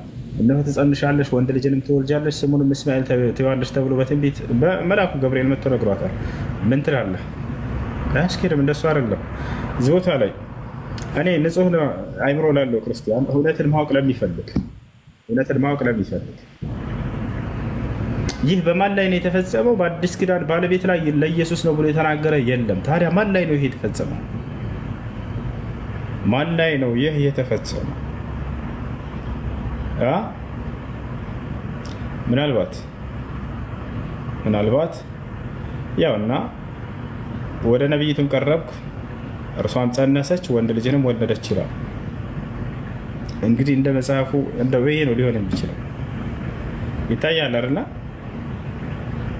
እነሆ ትጸንሻለሽ ወንድ ልጅንም ትወልጃለሽ ስሙንም እስማኤል ትይዋለሽ ተብሎ በትንቢት በመልአኩ ገብርኤል መጥቶ ነግሯታል። ምን ትላለህ? አያስኬድም። እንደሱ አይደለም። እዚህ ቦታ ላይ እኔ ንጹህ አይምሮ ላለው ክርስቲያን እውነትን ማወቅ ለሚፈልግ ይህ በማን ላይ ነው የተፈጸመው? በአዲስ ኪዳን ባለቤት ላይ ለኢየሱስ ነው ብሎ የተናገረ የለም። ታዲያ ማን ላይ ነው ይሄ የተፈጸመው? ማን ላይ ነው ይህ የተፈጸመው? ምናልባት ያውና ወደ ነብይቱም ቀረብኩ እርሷም ጸነሰች ወንድ ልጅንም ወለደች ይላል። እንግዲህ እንደ መጽሐፉ እንደው ይሄ ነው ሊሆን የሚችለው ይታያል አይደል?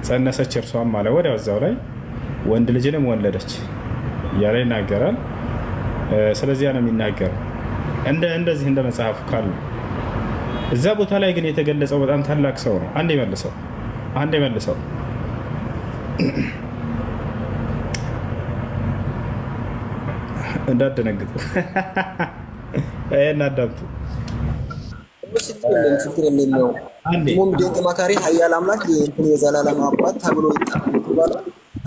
ጸነሰች እርሷም ማለት ወዲያው እዛው ላይ ወንድ ልጅንም ወለደች እያለ ይናገራል። ስለዚህ ነው የሚናገረው እንደዚህ እንደ መጽሐፍ ካሉ። እዛ ቦታ ላይ ግን የተገለጸው በጣም ታላቅ ሰው ነው። አንዴ መልሰው እንዳትደነግጡ እናዳምጡ። ችግር የለውም። ድንቅ መካሪ ኃያል አምላክ የዘላለም አባት ተብሎ ይጠራል።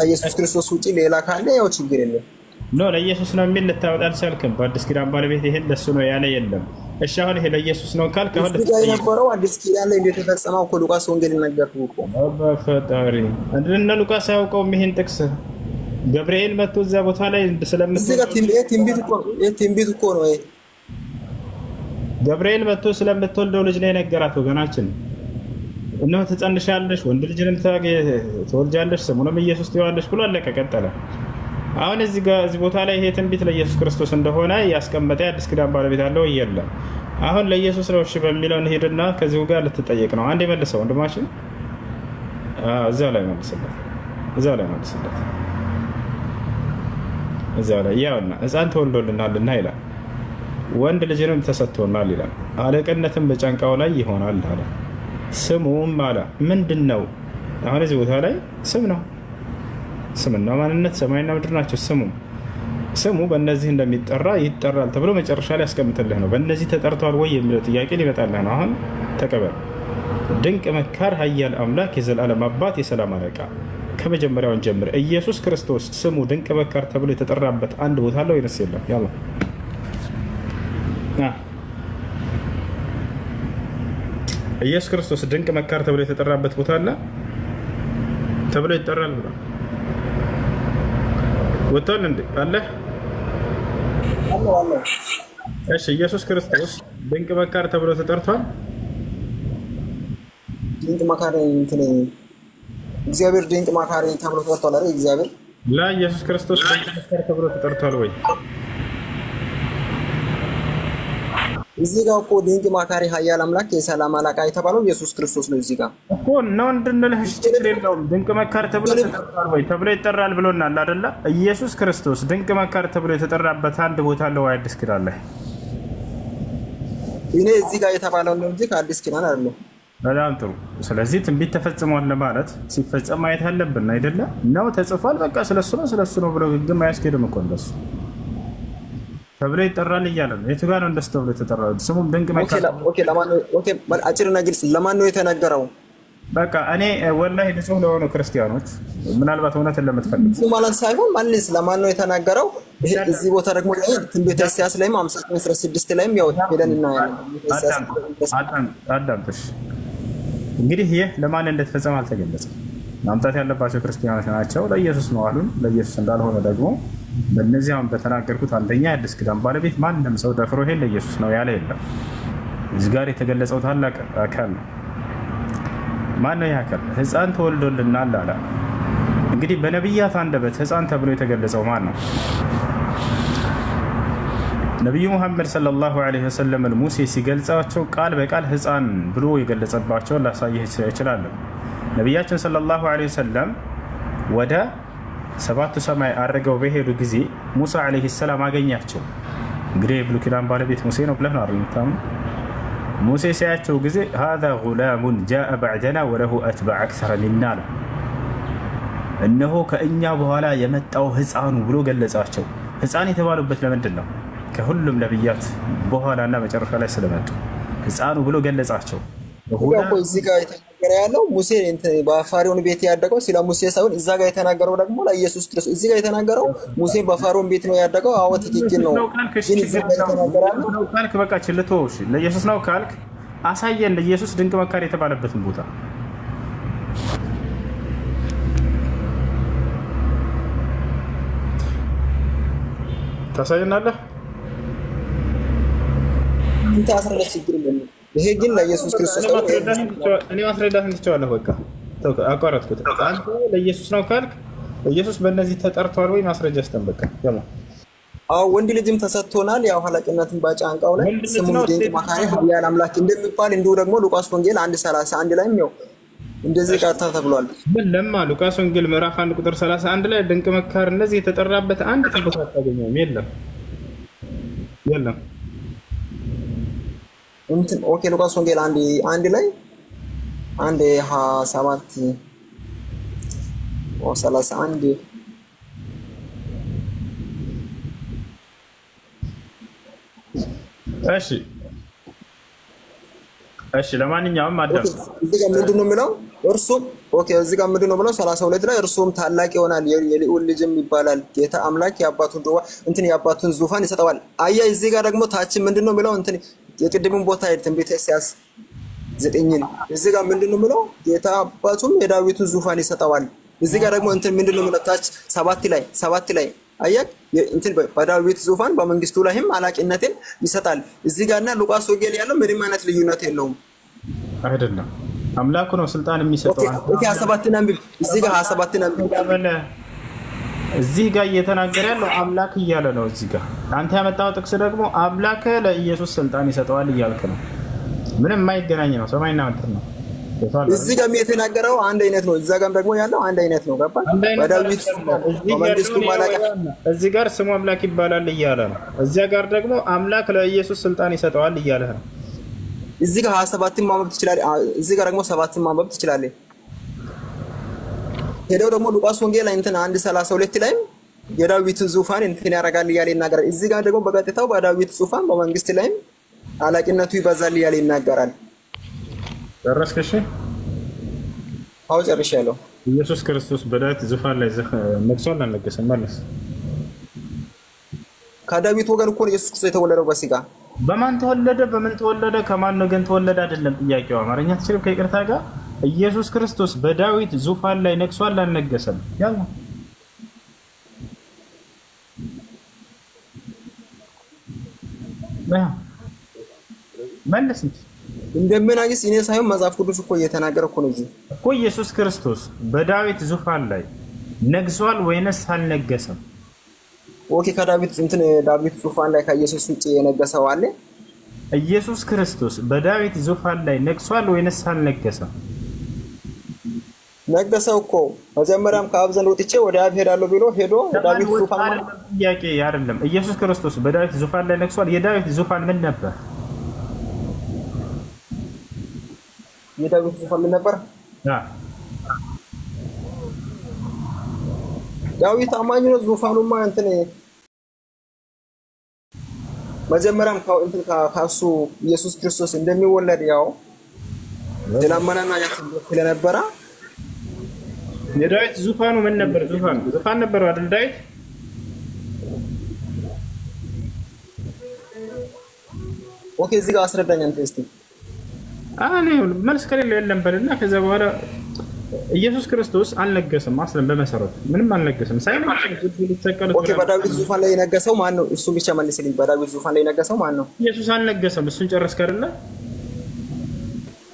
ከኢየሱስ ክርስቶስ ውጪ ሌላ ካለ ያው ችግር የለም። ኖ ለኢየሱስ ነው የሚል ልታወጣ አልቻልክም። በአዲስ ኪዳን ባለቤት ይሄን ለሱ ነው ያለ የለም። እሺ አሁን ይሄ ለኢየሱስ ነው ካልክ አሁን እዚህ ጋር የነበረው አዲስ ኪዳን ላይ እንዴት የተፈጸመው እኮ ሉቃስ ወንጌል ነገርኩህ እኮ። በፈጣሪ እንደነ ሉቃስ አያውቀውም ይሄን ጥቅስ። ገብርኤል መጥቶ እዛ ቦታ ላይ እዚህ ጋር ትንቢት እኮ ነው። ገብርኤል መጥቶ ስለምትወልደው ልጅ ነው የነገራት ወገናችን። እነሆ ትጸንሻለሽ፣ ወንድ ልጅንም ትወልጃለሽ፣ ስሙንም ኢየሱስ ትይዋለሽ ብሎ አለቀ። ቀጠለ። አሁን እዚህ ቦታ ላይ ይሄ ትንቢት ለኢየሱስ ክርስቶስ እንደሆነ ያስቀመጠ አዲስ ኪዳን ባለቤት አለው የለም። አሁን ለኢየሱስ ነው እሺ በሚለው እንሄድና ከዚሁ ጋር ልትጠየቅ ነው። አንዴ መልሰው ወንድማችን እዛው ላይ መልስለት። እዛው ላይ ያውና ሕፃን ተወልዶልናልና ይላል፣ ወንድ ልጅንም ተሰጥቶናል ይላል፣ አለቅነትም በጫንቃው ላይ ይሆናል አለ። ስሙም አለ ምንድን ነው? አሁን እዚህ ቦታ ላይ ስም ነው። ስምና ማንነት ሰማይና ምድር ናቸው። ስሙ በእነዚህ እንደሚጠራ ይጠራል ተብሎ መጨረሻ ላይ ያስቀምጥልህ ነው። በእነዚህ ተጠርቷል ወይ የሚለው ጥያቄ ሊመጣልህ ነው። አሁን ተቀበል። ድንቅ መካር፣ ኃያል አምላክ፣ የዘላለም አባት፣ የሰላም አለቃ። ከመጀመሪያውን ጀምር ኢየሱስ ክርስቶስ ስሙ ድንቅ መካር ተብሎ የተጠራበት አንድ ቦታ አለው ወይስ የለም? ያላ ኢየሱስ ክርስቶስ ድንቅ መካር ተብሎ የተጠራበት ቦታ አለ ተብሎ ይጠራል ብሎ ወጣን እንዴ? አለ። እሺ ኢየሱስ ክርስቶስ ድንቅ መካር ተብሎ ተጠርቷል። ድንቅ መካር እንትን እግዚአብሔር ድንቅ መካር ተብሎ ተጠርቷል አይደል? እግዚአብሔር ኢየሱስ ክርስቶስ ድንቅ መካር ተብሎ ተጠርቷል ወይ? እዚህ ጋር እኮ ድንቅ መካሪ፣ ኃያል አምላክ፣ የሰላም አለቃ የተባለው ኢየሱስ ክርስቶስ ነው። እዚህ ጋር እኮ ነው እንድንልህ ችግር የለውም። ድንቅ መካር ተብሎ ተጠርቷል ወይ ተብሎ ይጠራል ብሎናል አይደለ? ኢየሱስ ክርስቶስ ድንቅ መካር ተብሎ የተጠራበት አንድ ቦታ አለ ወይ አዲስ ኪዳን ላይ? እኔ እዚህ ጋር የተባለው ነው እንጂ ከአዲስ ኪዳን አይደለም። በጣም ጥሩ። ስለዚህ ትንቢት ተፈጽሟል ለማለት ሲፈጸም ማየት አለብን አይደለ? ነው ተጽፏል፣ በቃ ስለሱ ነው ብሎ ግን አያስኬድም እኮ እንደሱ ተብሎ ይጠራል እያለ ነው። የቱ ጋር ነው እንደሱ ተብሎ የተጠራው? ስሙም ድንቅ መካር። አጭርና ግልጽ ለማን ነው የተነገረው? በቃ እኔ ወላሂ ንጹህ ለሆኑ ክርስቲያኖች ምናልባት እውነትን ለምትፈልጉ ማለት ሳይሆን ማንስ ለማን ነው የተናገረው? እዚህ ቦታ ደግሞ ትንቢተ ኢሳይያስ ላይም 56 ላይም ያው ሄደን እናያለን። አዳምጥሽ እንግዲህ ይህ ለማን እንደተፈጸመ አልተገለጸም። ማምጣት ያለባቸው ክርስቲያኖች ናቸው። ለኢየሱስ ነው አሉን። ለኢየሱስ እንዳልሆነ ደግሞ በእነዚህ አሁን በተናገርኩት አንደኛ አዲስ ኪዳን ባለቤት ማንም ሰው ደፍሮ ይሄን ለኢየሱስ ነው ያለ የለም። እዚህ ጋር የተገለጸው ታላቅ አካል ነው። ማን ነው ይህ አካል? ሕፃን ተወልዶልናል አለ። እንግዲህ በነቢያት አንደበት ሕፃን ተብሎ የተገለጸው ማን ነው? ነቢዩ ሙሐመድ ሰለላሁ ዐለይሂ ወሰለም ሙሴ ሲገልጻቸው ቃል በቃል ሕፃን ብሎ የገለጸባቸውን ላሳይህ እችላለሁ። ነቢያችን ሰለላሁ ዐለይሂ ወሰለም ወደ ሰባቱ ሰማይ አድርገው በሄዱ ጊዜ ሙሳ ዐለይሂ ሰላም አገኛቸው። እንግዲህ የብሉይ ኪዳን ባለቤት ሙሴ ነው ብለህ ነው አይደል? ሙሴ ሲያቸው ጊዜ هذا غلام جاء بعدنا وله اتباع اكثر منا እነሆ ከእኛ በኋላ የመጣው ሕፃኑ ብሎ ገለጻቸው። ሕፃን የተባሉበት ለምንድን ነው? ከሁሉም ነብያት በኋላና መጨረሻ ላይ ስለመጡ ሕፃኑ ብሎ ገለጻቸው። እዚህ ጋር የተናገረ ያለው ሙሴ በፋሪውን ቤት ያደገው ስለ ሙሴ ሳይሆን እዛ ጋር የተናገረው ደግሞ ለኢየሱስ ክርስቶስ። እዚህ ጋር የተናገረው ሙሴ በፋሪውን ቤት ነው ያደገው። አዎ ትክክል ነው። ግን እዚህ ጋር የተናገረው ካልክ በቃ ችልቶሽ ለኢየሱስ ነው ካልክ አሳየን። ለኢየሱስ ድንቅ መካር የተባለበትን ቦታ ታሳየናለህ። እንት አስረዳ ችግር የለም። ይሄ ግን ለኢየሱስ ክርስቶስ ነው። እኔ ማስረዳት እንችላለን። በቃ አቋረጥኩት። አንተ ለኢየሱስ ነው ካልክ ኢየሱስ በእነዚህ ተጠርቷል ወይ? ማስረጃ አስተንበቀ ያማ አዎ ወንድ ልጅም ተሰጥቶናል። ያው ኃላፊነትን ባጫንቃው ላይ ስሙ ድንቅ መካሪ፣ ኃያል አምላክ እንደሚባል እንዲሁ ደግሞ ሉቃስ ወንጌል 1:31 ላይም ያው እንደዚህ ቃታ ተብሏል። ለማ ሉቃስ ወንጌል ምዕራፍ 1 ቁጥር 31 ላይ ድንቅ መካር እነዚህ የተጠራበት አንድ ቦታ አታገኘውም። የለም እንትን ኦኬ ሉቃስ ወንጌል 1 ላይ 1:27 او 31 እሺ ለማንኛውም አዳም እዚህ ጋር ምንድነው የሚለው? እርሱም ኦኬ እዚህ ጋር ምንድነው ብለው 32 ላይ እርሱም ታላቅ ይሆናል የልዑል ልጅም ይባላል ጌታ አምላክ የአባቱን ዙፋን ይሰጠዋል። አያ እዚህ ጋር ደግሞ ታች ምንድነው ብለው እንትን የቅድሙን ቦታ ትንቢተ ኢሳይያስ 9 እዚህ ጋር ምንድነው ብለው ጌታ አባቱም የዳዊትን ዙፋን ይሰጠዋል። እዚህ ጋር ደግሞ እንትን ምንድነው ብለው ታች 7 ላይ አያ እንትን በዳዊት ዙፋን በመንግስቱ ላይም አላቂነትን ይሰጣል። እዚህ ጋርና ሉቃስ ወንጌል ያለው ምንም አይነት ልዩነት የለውም አይደለም። አምላኩ ነው ስልጣን የሚሰጠው። ኦኬ 27 አንብብ። እዚህ ጋር 27 አንብብ። እዚህ ጋር እየተናገረ ያለው አምላክ እያለ ነው። እዚህ ጋር አንተ ያመጣው ጥቅስ ደግሞ አምላክ ለኢየሱስ ስልጣን ይሰጠዋል እያልክ ነው። ምንም የማይገናኝ ነው። ሰማይና ምድር ነው። እዚህ ጋር የተናገረው አንድ አይነት ነው። እዛ ጋርም ደግሞ ያለው አንድ አይነት ነው። ገባ? በዳዊት በመንግስቱ ማላቀ እዚህ ጋር ስሙ አምላክ ይባላል እያለ ነው። እዚያ ጋር ደግሞ አምላክ ለኢየሱስ ስልጣን ይሰጠዋል እያለ ነው። እዚህ ጋር 27 ማንበብ ትችላለህ። እዚህ ጋር ደግሞ 7 ማንበብ ትችላለህ። ሄደው ደግሞ ሉቃስ ወንጌል ላይ እንትን 1:32 ላይ የዳዊት ዙፋን እንትን ያረጋል እያለ ይናገራል። እዚህ ጋር ደግሞ በቀጥታው በዳዊት ዙፋን በመንግስት ላይ አላቂነቱ ይበዛል እያለ ይናገራል። ጨረስከሽ? አዎ ጨርሻለሁ። ኢየሱስ ክርስቶስ በዳዊት ዙፋን ላይ ነግሷል አልነገሰም? ማለት ከዳዊት ወገን እኮ ኢየሱስ ክርስቶስ የተወለደው በስጋ በማን ተወለደ? በምን ተወለደ? ከማን ወገን ተወለደ? አይደለም ጥያቄው። አማርኛ ትችልም ከይቅርታ ጋር ኢየሱስ ክርስቶስ በዳዊት ዙፋን ላይ ነግሷል አልነገሰም? ያው መልስ እንጂ እንደምናገስ እኔ ሳይሆን መጽሐፍ ቅዱስ እኮ እየተናገረ እኮ ነው። እዚህ እኮ ኢየሱስ ክርስቶስ በዳዊት ዙፋን ላይ ነግሷል ወይንስ አልነገሰም? ኦኬ ከዳዊት እንትን ዳዊት ዙፋን ላይ ከኢየሱስ ውጪ የነገሰው አለ? ኢየሱስ ክርስቶስ በዳዊት ዙፋን ላይ ነግሷል ወይንስ አልነገሰም? ነገሰው እኮ መጀመሪያም ከአብ ዘንድ ወጥቼ ወደ አብ ሄዳለሁ ብሎ ሄዶ ዳዊት ዙፋን ማለት ጥያቄ አይደለም። ኢየሱስ ክርስቶስ በዳዊት ዙፋን ላይ ነግሷል። የዳዊት ዙፋን ምን ነበር? የዳዊት ዙፋን ምን ነበር? ዳዊት አማኝ ነው። ዙፋኑማ እንትን መጀመሪያም እንትን ካሱ ኢየሱስ ክርስቶስ እንደሚወለድ ያው ለማናና ያስብ ስለነበረ የዳዊት ዙፋኑ ምን ነበር? ዙፋን ነበር አይደል? ዳዊት ኦኬ እዚህ ጋር አስረዳኝ አንተ እስቲ። አኔ መልስ ከሌለ የለም በልና ከዛ በኋላ ኢየሱስ ክርስቶስ አልነገሰም። አስለም በመሰረቱ ምንም አልነገሰም። ሳይነግስ ሊተከለ ኦኬ በዳዊት ዙፋን ላይ የነገሰው ማን ነው? እሱ ብቻ መልስልኝ። በዳዊት ዙፋን ላይ የነገሰው ማን ነው? ኢየሱስ አልነገሰም። እሱን ጨረስክ አይደለ?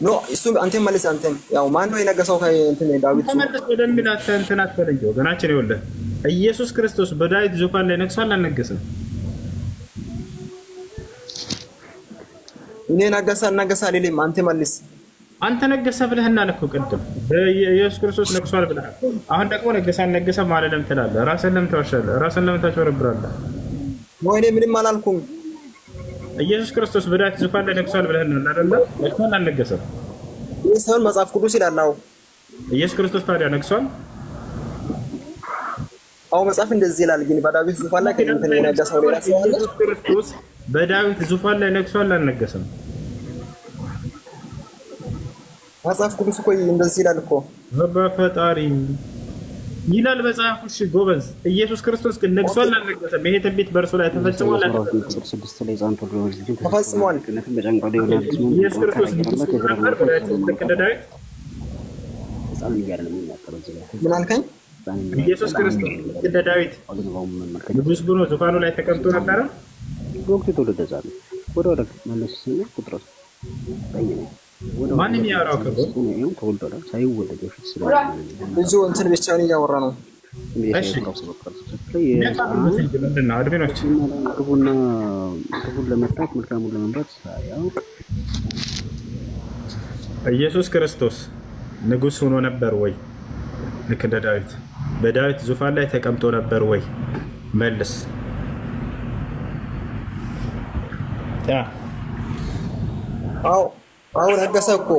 ኖ እሱ አንተ መልስ። አንተ ያው ማን ነው የነገሰው? እንትን ዳዊት ተመለስ ወደሚል እንትን አትበለኝ ወገናችን። ይኸውልህ ኢየሱስ ክርስቶስ በዳዊት ዙፋን ላይ ነግሷል አልነገሰም? እኔ ነገሳ አይደለም። አንተ መልስ። አንተ ነገሰ ብለህና ለኮ ቅድም በኢየሱስ ክርስቶስ ነግሷል ብለህ አሁን ደግሞ ነገሰ አልነገሰም ማለለም ትላለህ። ራስህን ለምን ተወሻለህ? ራስህን ለምን ታጭበረብራለህ? ወይኔ ምንም አላልኩም። ኢየሱስ ክርስቶስ በዳዊት ዙፋን ላይ ነግሷል ብለህና አይደለ? ነግሷል አልነገሰም? ይሄን መጽሐፍ ቅዱስ ይላል። አዎ ኢየሱስ ክርስቶስ ታዲያ ነግሷል? አዎ መጽሐፍ እንደዚህ ይላል። ግን በዳዊት ዙፋን ላይ ከእንትን የነገሰው ሌላ ሰው አለ? ኢየሱስ ክርስቶስ በዳዊት ዙፋን ላይ ነግሷል አልነገሰም? መጽሐፍ ቅዱስ እኮ እንደዚህ ይላል እኮ። በፈጣሪ ይላል መጽሐፉ። እሺ ጎበዝ። ኢየሱስ ክርስቶስ ግን ነግሷል አልነገሰም? ይሄ ትንቢት በእርሱ ላይ ተፈጽሟል አልተፈጸመም? ተፈጽሟል። ኢየሱስ ክርስቶስ ምን አልከኝ? ኢየሱስ ክርስቶስ እንደ ዳዊት ንጉስ ብሎ ዙፋኑ ላይ ተቀምጦ ነበረ? ማንም ያወራው ብዙ እንትን ብቻ ነው እያወራ ነው። እሺ ምንድን ነው አድሚኖች ለመፍታት መልካሙን ለመምራት ሳያውቅ ኢየሱስ ክርስቶስ ንጉስ ሆኖ ነበር ወይ? ልክ እንደ ዳዊት በዳዊት ዙፋን ላይ ተቀምጦ ነበር ወይ? መልስ። አዎ ነገሰ እኮ።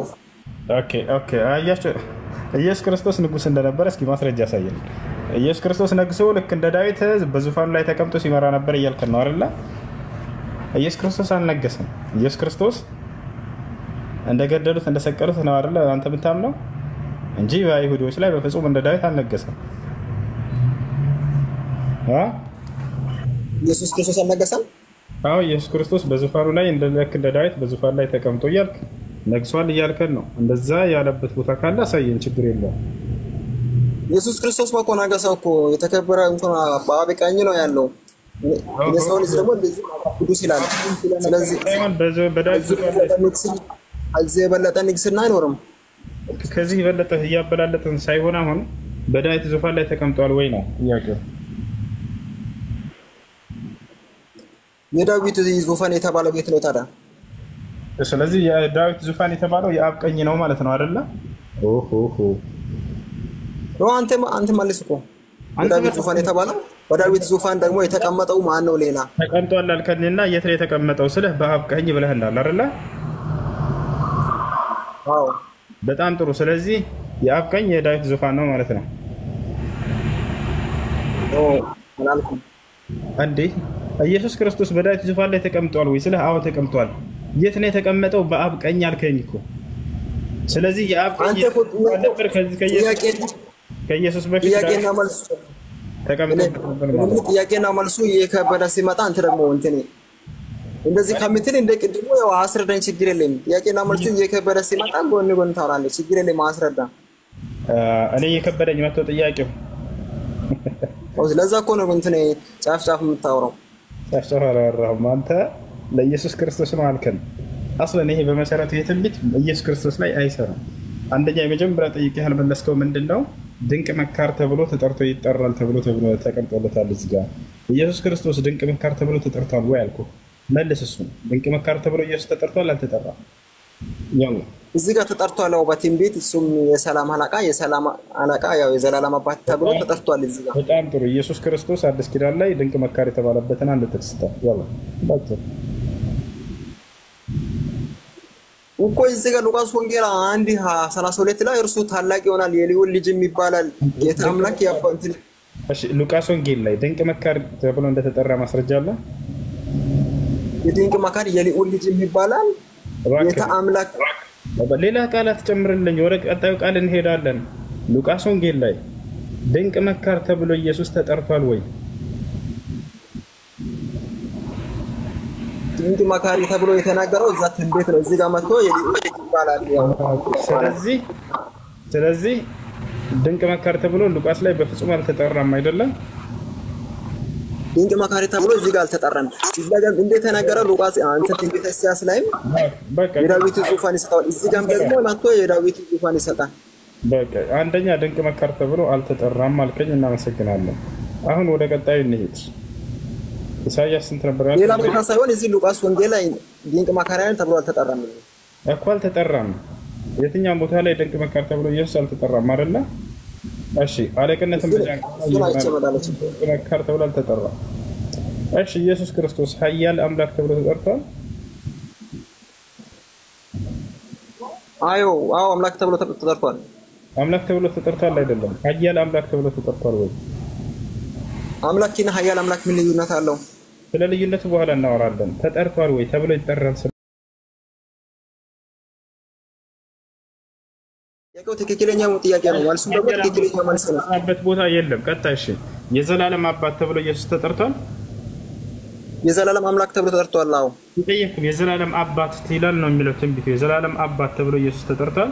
ኦኬ አያችሁ ኢየሱስ ክርስቶስ ንጉስ እንደነበረ እስኪ ማስረጃ ያሳየን። ኢየሱስ ክርስቶስ ነግሶ ልክ እንደ ዳዊት በዙፋኑ ላይ ተቀምጦ ሲመራ ነበር እያልከን ነው አይደለ? ኢየሱስ ክርስቶስ አልነገሰም። ኢየሱስ ክርስቶስ እንደገደሉት እንደሰቀሉት ነው አይደለ አንተ የምታምነው? እንጂ በአይሁዶች ላይ በፍጹም እንደ ዳዊት አልነገሰም። ኢየሱስ ክርስቶስ አልነገሰም? አዎ ኢየሱስ ክርስቶስ በዙፋኑ ላይ እንደ ዳዊት በዙፋን ላይ ተቀምጦ እያልክ ነግሷል እያልከን ነው። እንደዛ ያለበት ቦታ ካለ አሳየን፣ ችግር የለውም። ኢየሱስ ክርስቶስ እኮ ነገሰው እኮ የተከበረ እንኳን በአብ ቀኝ ነው ያለው። የሰው ልጅ ደግሞ እንደዚህ ቅዱስ ይላል። ስለዚህ ከዚህ የበለጠ ንግስና አይኖርም። ከዚህ የበለጠ እያበላለጥን ሳይሆን አሁን በዳዊት ዙፋን ላይ ተቀምጧል ወይ ነው ጥያቄው። የዳዊት ዙፋን የተባለው ቤት ነው ታዲያ። ስለዚህ የዳዊት ዙፋን የተባለው የአብ ቀኝ ነው ማለት ነው አይደለ? አንተ መልስ እኮ የዳዊት ዙፋን የተባለው በዳዊት ዙፋን ደግሞ የተቀመጠው ማን ነው? ሌላ ተቀምጧል አልከኝና የት ላይ የተቀመጠው ስልህ በአብ ቀኝ ብለህናል አይደለ? አዎ በጣም ጥሩ። ስለዚህ የአብ ቀኝ የዳዊት ዙፋን ነው ማለት ነው። ምናልኩም እንዴ ኢየሱስ ክርስቶስ በዳዊት ዙፋን ላይ ተቀምጧል ወይ ስልህ አዎ ተቀምጧል። የት ነው የተቀመጠው? በአብ ቀኝ አልከኝ እኮ። ስለዚህ የአብ ቀኝ ነበር ከኢየሱስ በፊት ጥያቄና መልሱ ጥያቄና መልሱ የከበደ ሲመጣ አንተ ደግሞ እንደዚህ ከምትል እንደ ቅድሙ ያው አስረዳኝ፣ ችግር የለም። ጥያቄና መልሱ የከበደ ሲመጣ ጎን ጎን ታወራለህ፣ ችግር የለም። አስረዳ። እኔ የከበደኝ መጥቶ ጥያቄው ለዛ እኮ ነው ጫፍ ጫፍ የምታወራው። ጫፍ ጫፍ አላወራሁም። አንተ ለኢየሱስ ክርስቶስ ነው አልከን። አስለን ይሄ በመሰረቱ የትንቢት ኢየሱስ ክርስቶስ ላይ አይሰራም። አንደኛ የመጀመሪያ ጠይቄ ያልመለስከው ምንድነው? ድንቅ መካር ተብሎ ተጠርቶ ይጠራል ተብሎ ተቀምጦለታል እዚህ ጋር። ኢየሱስ ክርስቶስ ድንቅ መካር ተብሎ ተጠርቷል ወይ አልኩህ። መልስ እሱ። ድንቅ መካር ተብሎ ኢየሱስ ተጠርቷል አልተጠራም? ያው እዚህ ጋር ተጠርቷል። በትንቢት እሱም የሰላም አለቃ ያው የዘላለም አባት ተብሎ ተጠርቷል እዚህ ጋር። በጣም ጥሩ። ኢየሱስ ክርስቶስ አዲስ ኪዳን ላይ ድንቅ መካር የተባለበትን አንድ ተስታ ያው እኮ እዚህ ጋር ሉቃስ ወንጌል 1:32 ላይ እርሱ ታላቅ ይሆናል የልዑል ልጅም ይባላል ጌታ አምላክ ያባንት። እሺ ሉቃስ ወንጌል ላይ ድንቅ መካር ተብሎ እንደተጠራ ማስረጃ አለ? የድንቅ መካር የልዑል ልጅም ይባላል ጌታ አምላክ። ሌላ ቃላት ጨምርልኝ፣ ወደ ቀጣዩ ቃል እንሄዳለን። ሉቃስ ወንጌል ላይ ድንቅ መካር ተብሎ ኢየሱስ ተጠርቷል ወይ? ድንቅ መካሪ ተብሎ የተናገረው እዛ ትንቢት ነው። እዚህ ጋር መጥቶ የልዑል ልጅ ይባላል ያው። ስለዚህ ድንቅ መካር ተብሎ ሉቃስ ላይ በፍጹም አልተጠራም አይደለም? ድንቅ መካሪ ተብሎ እዚህ ጋር አልተጠራም። እዚህ ጋር እንዴት ተናገረ? ሉቃስ አንተ ትንቢተ ኢሳይያስ ላይም የዳዊት ዙፋን ይሰጣል፣ እዚህ ጋር ደግሞ መጥቶ የዳዊት ዙፋን ይሰጣል። በቃ አንደኛ ድንቅ መካር ተብሎ አልተጠራም አልከኝ፣ እናመሰግናለን። አሁን ወደ ቀጣዩ እንሂድ። ኢሳይያስ ስንት ነበር ያለው? ሌላ ቦታ ሳይሆን እዚህ ሉቃስ ወንጌል ላይ ድንቅ መካሪ ተብሎ አልተጠራም እኮ። አልተጠራም። የትኛውም ቦታ ላይ ድንቅ መካር ተብሎ ኢየሱስ አልተጠራም አይደለ? እሺ አለቅነትም መካር ተብሎ አልተጠራም። እሺ ኢየሱስ ክርስቶስ ኃያል አምላክ ተብሎ ተጠርቷል? አዎ አምላክ ተብሎ ተጠርቷል። አምላክ ተብሎ ተጠርቷል አይደለም? ኃያል አምላክ ተብሎ ተጠርቷል ወይ? አምላክና ኃያል አምላክ ምን ልዩነት አለው? ስለ ልዩነቱ በኋላ እናወራለን። ተጠርቷል ወይ ተብሎ ይጠራል? ያው ትክክለኛ ጥያቄ ነው። መልሱ ደግሞ ትክክለኛ መልስ ነው። አበት ቦታ የለም። ቀጣይ እሺ የዘላለም አባት ተብሎ ኢየሱስ ተጠርቷል? የዘላለም አምላክ ተብሎ ተጠርቷል? አዎ ይጠየቅም። የዘላለም አባት ይላል ነው የሚለው ትንቢቱ። የዘላለም አባት ተብሎ ኢየሱስ ተጠርቷል?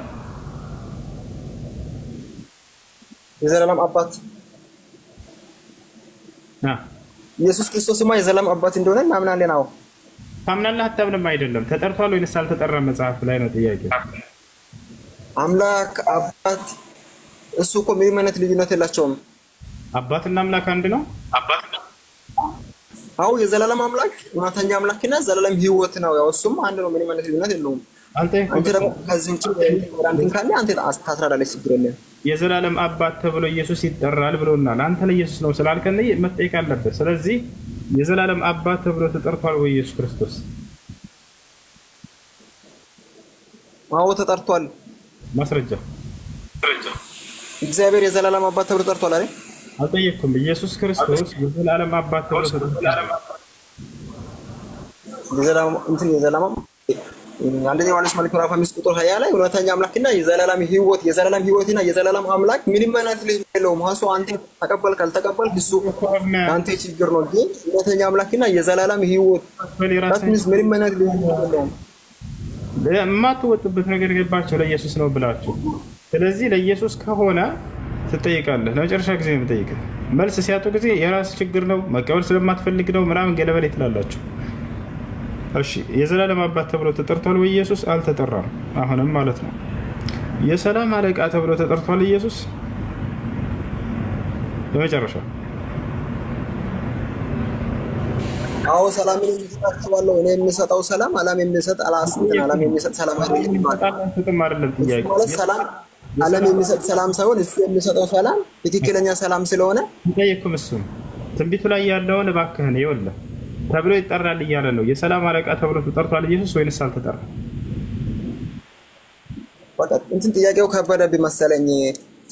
የዘላለም አባት ኢየሱስ ክርስቶስማ የዘላለም አባት እንደሆነ እናምናለን። አዎ ታምናለህ አታምንም? አይደለም ተጠርቷል ወይስ አልተጠራም? መጽሐፍ ላይ ነው ጥያቄው። አምላክ አባት እሱ እኮ ምንም አይነት ልዩነት የላቸውም። አባትና አምላክ አንድ ነው። አዎ የዘላለም አምላክ እውነተኛ አምላክና ዘላለም ሕይወት ነው። ያው እሱም አንድ ነው። ምንም አይነት ልዩነት የለውም። አንተ ደግሞ ከዚህ ውጭ ወራንተን ካለ አንተ ታስራዳለች፣ ችግር የለም። የዘላለም አባት ተብሎ ኢየሱስ ይጠራል ብሎናል። አንተ ለኢየሱስ ነው ስላልከን መጠየቅ አለበት። ስለዚህ የዘላለም አባት ተብሎ ተጠርቷል ወይ ኢየሱስ ክርስቶስ? አዎ ተጠርቷል። ማስረጃ እግዚአብሔር የዘላለም አባት ተብሎ ተጠርቷል አይደል? አልጠየቅኩም። ኢየሱስ ክርስቶስ የዘላለም አባት ተብሎ ተጠርቷል። አንደኛ ዮሐንስ መልእክት ምዕራፍ 5 ቁጥር 20 ላይ እውነተኛ አምላክና የዘላለም ህይወትና የዘላለም አምላክ ምንም አይነት ልጅ የለውም። ሀሱ አንተ ተቀበልክ አልተቀበልክ እሱ አንተ ችግር ነው። ግን እውነተኛ አምላክና የዘላለም ህይወት ምንም አይነት ልጅ የለውም። የማትወጡበት ነገር ገባቸው ለኢየሱስ ነው ብላችሁ። ስለዚህ ለኢየሱስ ከሆነ ትጠይቃለህ። ለመጨረሻ ጊዜ የምጠይቅህ መልስ ሲያጡ ጊዜ የራስ ችግር ነው መቀበል ስለማትፈልግ ነው ምናምን ገለበሌ ትላላችሁ። እሺ የዘላለም አባት ተብሎ ተጠርቷል ወይ ኢየሱስ? አልተጠራም። አሁንም ማለት ነው የሰላም አለቃ ተብሎ ተጠርቷል ኢየሱስ? የመጨረሻ አዎ ሰላምን የሚሰጣቸው እኔ የምሰጠው ሰላም ዓለም የሚሰጥ ዓለም የሚሰጥ ሰላም አይደለም ማለት ሰላም ዓለም የሚሰጥ ሰላም ሳይሆን እሱ የሚሰጠው ሰላም ትክክለኛ ሰላም ስለሆነ ጠይቁም። እሱ ትንቢቱ ላይ ያለውን እባክህን ይኸውልህ ተብሎ ይጠራል እያለ ነው። የሰላም አለቃ ተብሎ ተጠርቷል ኢየሱስ ወይንስ አልተጠራም? በቃ እንትን ጥያቄው ከበደብኝ መሰለኝ።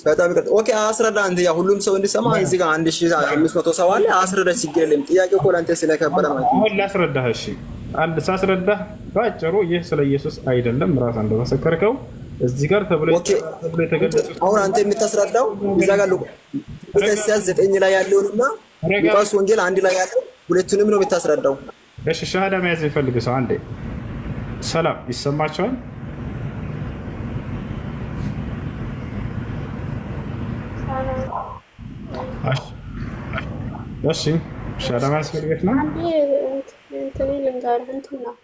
በጣም ይቅርታ። ኦኬ አስረዳ አንተ ያ ሁሉም ሰው እንዲሰማ እዚህ ጋር 1500 ሰው አለ። አስረዳ ችግር የለም። ጥያቄው እኮ ለአንተ ስለከበደ ማለት ነው። አሁን ላስረዳህ። እሺ አንድ ሳስረዳህ ባጭሩ ይህ ስለ ኢየሱስ አይደለም ራስ እንደመሰከርከው እዚህ ጋር ተብሎ የተገለጸው አሁን አንተ የምታስረዳው እዛ ጋር ኢሳይያስ 9 ላይ ያለውንና ሉቃስ ወንጌል 1 ላይ ያለው ሁለቱንም ነው የምታስረዳው። እሺ ሻሃዳ መያዝ ይፈልግ ሰው አንዴ ሰላም ይሰማቸዋል? እሺ ሻሃዳ መያዝ ይፈልግ ነው። አንዴ እንትን ልንገርህ እንትን ነው።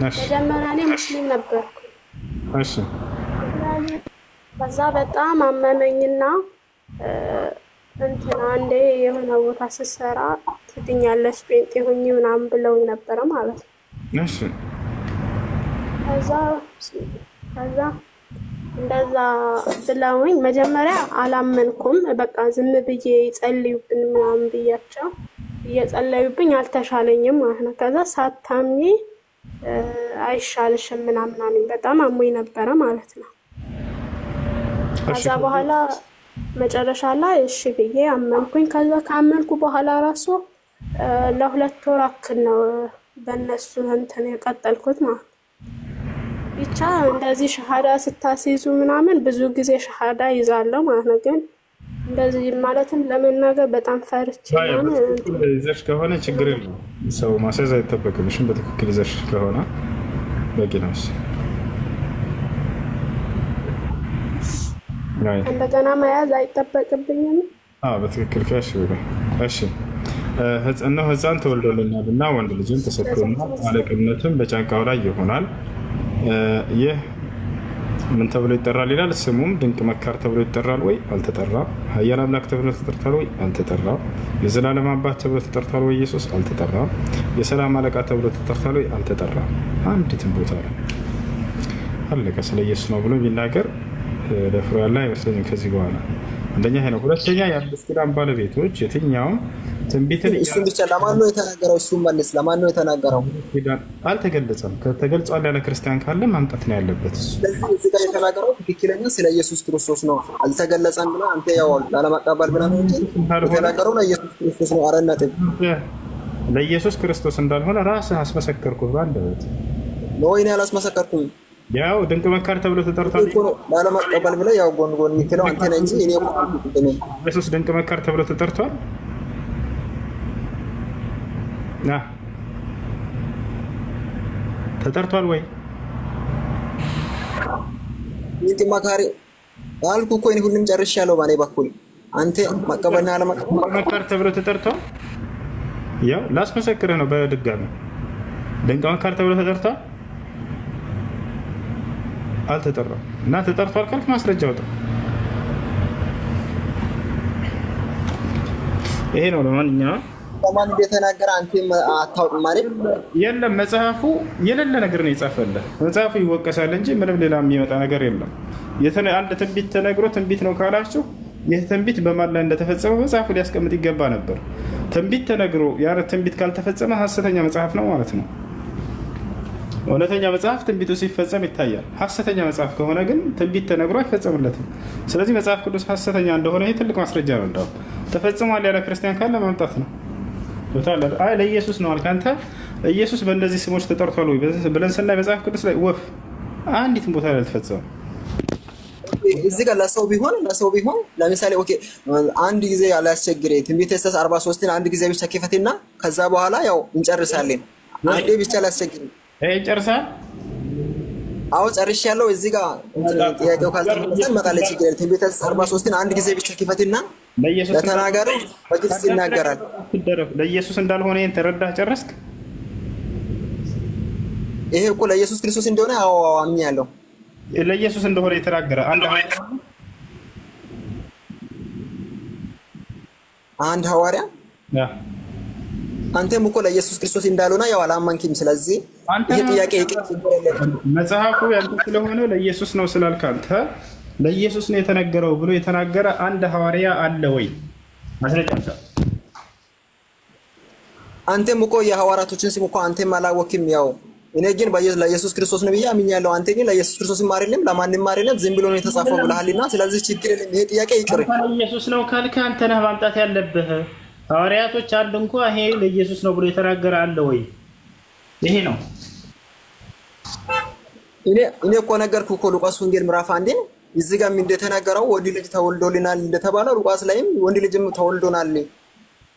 መጀመሪያ እኔ ሙስሊም ነበርኩ። እሺ ከዛ በጣም አመመኝና እንትን አንዴ የሆነ ቦታ ስሰራ ትድኛለሽ ጴንጤ ሆኜ ምናምን ብለውኝ ነበረ ማለት ነው። እሺ ከዛ እንደዛ ብለውኝ መጀመሪያ አላመንኩም። በቃ ዝም ብዬ ጸልዩብን ምናምን ብያቸው እየጸለዩብኝ አልተሻለኝም ማለት ነው። ከዛ ሳታምኚ አይሻልሽም ምናምን አሉኝ። በጣም አሞኝ ነበረ ማለት ነው። ከዛ በኋላ መጨረሻ ላይ እሺ ብዬ አመንኩኝ። ከዛ ካመንኩ በኋላ ራሱ ለ2 ወር አክል ነው በእነሱ እንትን የቀጠልኩት ማለት ብቻ። እንደዚህ ሸሃዳ ስታስይዙ ምናምን ብዙ ጊዜ ሸሃዳ ይዛለሁ ማለት ነው። ግን እንደዚህ ማለትም ለመናገር በጣም ፈርቼ ነው። ይዘሽ ከሆነ ችግር የለም ሰው ማስያዝ አይጠበቅብሽም። በትክክል ይዘሽ ከሆነ በቂ ነው። እንደገና መያዝ አይጠበቅብኝም። በትክክል ከሽ እሺ እነሆ ሕፃን ተወልዶልናልና ወንድ ልጅም ተሰጥቶናል፣ አለቅነቱም በጫንቃው ላይ ይሆናል። ይህ ምን ተብሎ ይጠራል ይላል? ስሙም ድንቅ መካር ተብሎ ይጠራል ወይ? አልተጠራም። ኃያል አምላክ ተብሎ ተጠርቷል ወይ? አልተጠራም። የዘላለም አባት ተብሎ ተጠርቷል ወይ? ኢየሱስ አልተጠራም። የሰላም አለቃ ተብሎ ተጠርቷል ወይ? አልተጠራም። አንዲትም ቦታ ላይ አለቀ። ስለ ኢየሱስ ነው ብሎ ቢናገር ደፍሮ ያለ አይመስለኝም ከዚህ በኋላ። አንደኛ ይሄ ነው። ሁለተኛ የአዲስ ኪዳን ባለቤቶች የትኛውም ትንቢትን እሱን ብቻ ለማን ነው የተናገረው? እሱን መልስ። ለማን ነው የተናገረው? አልተገለጸም። ከተገልጿል ያለ ክርስቲያን ካለ ማምጣት ነው ያለበት። ስለዚህ እዚህ ጋር የተናገረው ትክክለኛ ስለ ኢየሱስ ክርስቶስ ነው። አልተገለጸም ብለህ አንተ ያው ላለማቀበል ብለህ ነው እንጂ የተናገረው ለኢየሱስ ክርስቶስ ነው። አረና ጥብ ለኢየሱስ ክርስቶስ እንዳልሆነ ራስህ አስመሰከርኩህ ባንደበት ነው። እኔ አላስመሰከርኩም። ያው ድንቅ መካር ተብሎ ተጠርቷል። ላለማቀበል ብለህ ያው ጎን ጎን የምትለው አንተ ነህ እንጂ እኔ ኢየሱስ ድንቅ መካር ተብሎ ተጠርቷል። ተጠርቷል ወይ? ድንቅ መካሪ አልኩ እኮ እኔ ሁሉም ጨርሻለሁ ባኔ በኩል። አንተ መቀበልና አለመቀበል መካር ተብሎ ተጠርቷል። ያው ላስመሰክርህ ነው በድጋሚ ድንቅ መካር ተብሎ ተጠርቷል። አልተጠራም እና ተጠርቷል ካልክ ማስረጃ አውጣ። ይሄ ነው ለማንኛውም ለማን እንደተናገረ አንተ አታውቅም ማለት የለም። መጽሐፉ የሌለ ነገር ነው የጻፈልህ። መጽሐፉ ይወቀሳል እንጂ ምንም ሌላ የሚመጣ ነገር የለም። አንድ ትንቢት ተነግሮ ትንቢት ነው ካላችሁ ይህ ትንቢት በማን ላይ እንደተፈጸመ መጽሐፉ ሊያስቀምጥ ይገባ ነበር። ትንቢት ተነግሮ ያ ትንቢት ካልተፈጸመ ሐሰተኛ መጽሐፍ ነው ማለት ነው። እውነተኛ መጽሐፍ ትንቢቱ ሲፈጸም ይታያል። ሐሰተኛ መጽሐፍ ከሆነ ግን ትንቢት ተነግሮ አይፈጸምለትም። ስለዚህ መጽሐፍ ቅዱስ ሐሰተኛ እንደሆነ ይህ ትልቅ ማስረጃ ነው። እንደው ተፈጽሟል ያለ ክርስቲያን ካለ ማምጣት ነው። አይ ለኢየሱስ ነው አልክ አንተ። ኢየሱስ በእነዚህ ስሞች ተጠርቷል ወይ ብለን ስናይ መጽሐፍ ቅዱስ ላይ ወፍ አንዲትም ቦታ ላይ አልተፈጸመም። እዚህ ጋር ለሰው ቢሆን ለምሳሌ ኦኬ አንድ ጊዜ ያላስቸግረ ትንቢተ ኢሳይያስ 43ን አንድ ጊዜ ብቻ ከፈትና ከዛ በኋላ ያው እንጨርሳለን። አንዴ ብቻ ላስቸግረ ጨርሳል። አዎ ጨርሻለሁ። እዚህ ጋር ጥያቄው ካልተመለሰ መጣለች ይችላል። ትንቢተ ኢሳይያስ 43ን አንድ ጊዜ ብቻ ከፈትና ለተናጋሪው በግልጽ ይናገራል። ለኢየሱስ እንዳልሆነ ይሄን ተረዳህ ጨረስክ? ይሄ እኮ ለኢየሱስ ክርስቶስ እንደሆነ አዎ አምኛለሁ። ለኢየሱስ እንደሆነ የተናገረ አንድ ሐዋርያ አንተም እኮ ለኢየሱስ ክርስቶስ እንዳልሆነ ያው አላማንኪም። ስለዚህ ይሄ ጥያቄ መጽሐፉ ያንተ ስለሆነ ለኢየሱስ ነው ስላልክ አንተ ለኢየሱስ ነው የተነገረው ብሎ የተናገረ አንድ ሐዋርያ አለ ወይ? ማስረጃ አንተም እኮ የሐዋርያቶችን ስም እኮ አንተም አላወቅም። ያው እኔ ግን ለኢየሱስ ክርስቶስ ነው ብዬ አምኛለሁ። አንተ ግን ለኢየሱስ ክርስቶስ ማርልም ለማንም ማርልም ዝም ብሎ ነው የተጻፈው ብለሃልና ስለዚህ ችግር የለም። ይሄ ጥያቄ ይቅር። ለኢየሱስ ነው ካልክ አንተ ነህ ማምጣት ያለብህ። ሐዋርያቶች አንድ እንኳን ይሄ ለኢየሱስ ነው ብሎ የተናገረ አለ ወይ? ይሄ ነው እኔ እኮ ነገርኩህ እኮ ሉቃስ ወንጌል ምዕራፍ 1 እዚህ ጋር እንደተናገረው ወንድ ልጅ ተወልዶልናል እንደተባለው ሉቃስ ላይም ወንድ ልጅም ተወልዶናል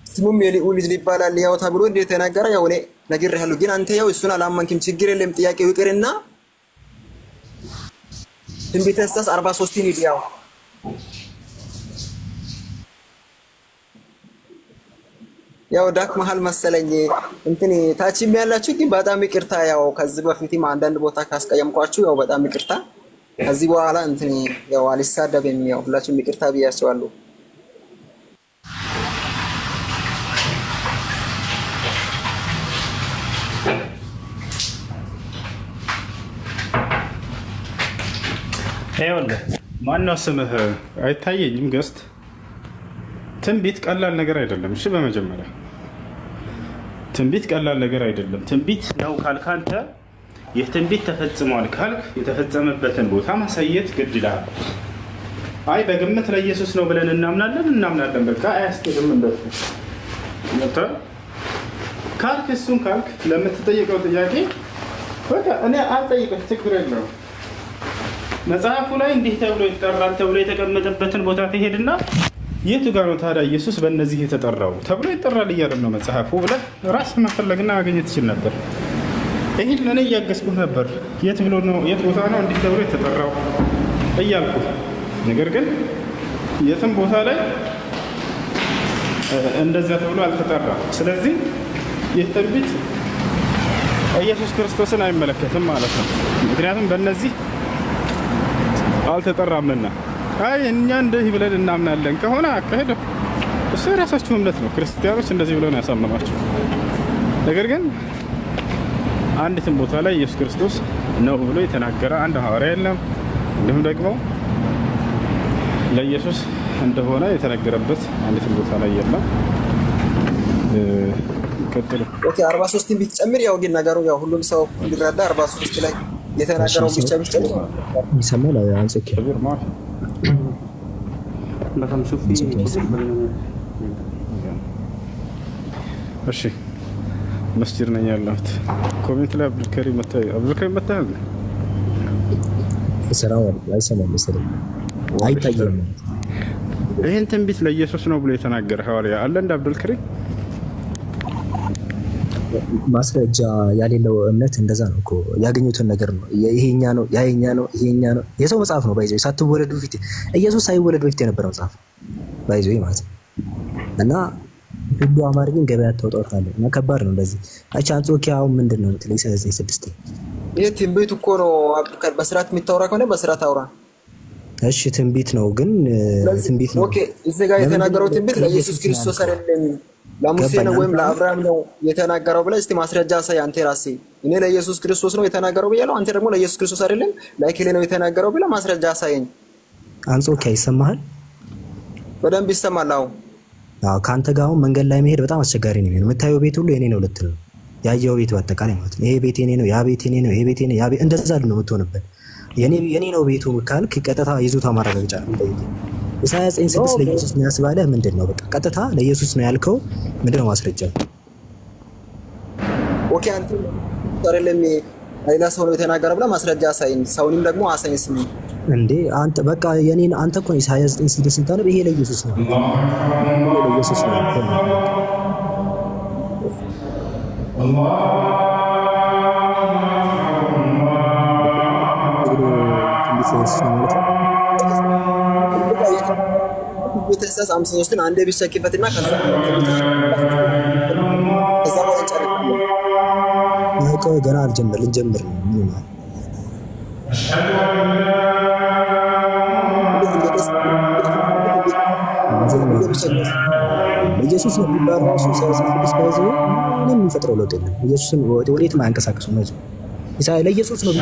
ስሙም የልዑል ልጅ ይባላል ያው ተብሎ እንደተናገረ ያው እኔ ነግሬሃለሁ። ግን አንተ ያው እሱን አላማንኪም። ችግር የለም። ጥያቄው ይቅርና ትንቢተ ኢሳይያስ 43ን ይዲያው ያው ዳክ መሃል መሰለኝ እንትን ታችም ያላችሁ ግን በጣም ይቅርታ። ያው ከዚህ በፊትም አንዳንድ ቦታ ካስቀየምኳችሁ ያው በጣም ይቅርታ። ከዚህ በኋላ እንትን ያው አልሳደብም። ያው ሁላችሁም ይቅርታ ብያችኋለሁ። ይኸውልህ ማነው ስምህ አይታየኝም። ገስት ትንቢት ቀላል ነገር አይደለም። እሺ በመጀመሪያ ትንቢት ቀላል ነገር አይደለም። ትንቢት ነው ካልክ አንተ ይህ ትንቢት ተፈጽሟል ካልክ የተፈጸመበትን ቦታ ማሳየት ግድ ይላል። አይ በግምት ለኢየሱስ ነው ብለን እናምናለን በቃ አያስኬድም። እንደት ካልክ እሱን ካልክ ለምትጠይቀው ጥያቄ በቃ እኔ አልጠይቅም፣ ችግር የለውም። መጽሐፉ ላይ እንዲህ ተብሎ ይጠራል ተብሎ የተቀመጠበትን ቦታ ትሄድና የቱ ጋር ነው ታዲያ ኢየሱስ በእነዚህ የተጠራው ተብሎ ይጠራል እያለም ነው መጽሐፉ ብለህ ራስህ መፈለግና ማግኘት ትችል ነበር። ይሄን ለኔ እያገዝኩህ ነበር። የት ቦታ ነው እንዲህ ተብሎ የተጠራው እያልኩ። ነገር ግን የትም ቦታ ላይ እንደዛ ተብሎ አልተጠራም። ስለዚህ ይህ ትንቢት ኢየሱስ ክርስቶስን አይመለከትም ማለት ነው። ምክንያቱም በእነዚህ አልተጠራምና። አይ እኛ እንደዚህ ብለን እናምናለን ከሆነ አካሄድ እሱ የራሳችሁ እምነት ነው። ክርስቲያኖች እንደዚህ ብለው ነው ያሳመኗቸው። ነገር ግን አንዲትም ቦታ ላይ ኢየሱስ ክርስቶስ ነው ብሎ የተናገረ አንድ ሐዋርያ የለም። እንዲሁም ደግሞ ለኢየሱስ እንደሆነ የተነገረበት አንዲትም ቦታ ላይ የለም። ቀጥሉ። ኦኬ 43ን ቢጨምር ያው ግን ነገሩ ያው ሁሉም ሰው እንዲረዳ 43 ላይ የተናገረው ብቻ ቢጨምር ይሰማል። አንጽ ከብር ማፍ በጣም ሱፊ እሺ መስጂድ ነኝ ያለሁት። ኮሜንት ላይ አብዱልከሪም መጣ ሰራው አይሰማም መሰለኝ አይታየም። ይሄን ትንቢት ለኢየሱስ ነው ብሎ የተናገረ ሐዋርያ አለ እንደ አብዱልከሪም? ማስረጃ ያሌለው እምነት እንደዛ ነው እኮ ያገኙትን ነገር ነው። ይሄኛ ነው ያየኛ ነው ይሄኛ ነው። የሰው መጽሐፍ ነው ባይዘው ሳትወለዱ በፊት ኢየሱስ ሳይወለድ በፊት የነበረው መጽሐፍ ባይዘው ማለት እና ሁሉ አማርኛ ገበያ ተወጣጣለ እና ከባድ ነው እንደዚህ። አቻ አንጾኪያው ምንድነው እንትለይ ስለዚህ 6 ይሄ ትንቢት እኮ ነው። አብዱልከር በስርዓት የሚታወራ ከሆነ በስርዓት አውራ። እሺ ትንቢት ነው ግን ትንቢት ነው። ኦኬ እዚህ ጋር የተናገረው ትንቢት ለኢየሱስ ክርስቶስ አይደለም ለሙሴ ነው ወይም ለአብርሃም ነው የተናገረው ብለህ እስቲ ማስረጃ ሳይ አንተ ራስህ። እኔ ለኢየሱስ ክርስቶስ ነው የተናገረው ብያለሁ፣ አንተ ደግሞ ለኢየሱስ ክርስቶስ አይደለም ለአይከሌ ነው የተናገረው ብለህ ማስረጃ ሳይኝ። አንጾኪያ ይሰማሃል? በደንብ ይሰማል። አዎ ካንተ ጋር አሁን መንገድ ላይ መሄድ በጣም አስቸጋሪ ነው። የምታየው ቤት ሁሉ የኔ ነው ልትል ነው። ያየው ቤት በአጠቃላይ ማለት ነው። ይሄ ቤት የኔ ነው፣ ያ ቤት የኔ ነው፣ ይሄ ቤት የኔ ያ ቤት እንደዛ ነው የምትሆንበት። የኔ ነው ቤቱ ካልክ ቀጥታ ይዞታ ማረጋገጫ ነው። ኢሳይያስ 9:6 ለኢየሱስ ነው ያስባለ ምንድነው? በቃ ቀጥታ ለኢየሱስ ነው ያልከው ምንድነው ማስረጃ? ኦኬ አንተ አይደለም ሌላ ሰው ነው የተናገረው ብለህ ማስረጃ አሳይን። ሰውንም ደግሞ አሳይን ስም እንዴ አንተ በቃ የኔን አንተ እኮ ኢሳይያስ 9:6 ስንታነብ ይሄ ለኢየሱስ ነው ለኢየሱስ ነው ቤተሰስ 53ን አንዴ ቢሰክፈትና ከዛ ነው ገና ልንጀምር ነው ምን ነው ኢየሱስ ነው የሚባለው ራሱ ሳይሰፍርስ ባይዘው ምንም የሚፈጥረው ለውጥ የለም። ኢየሱስን ወዴትም አያንቀሳቅሱም ነው ኢሳይያስ ለኢየሱስ ነው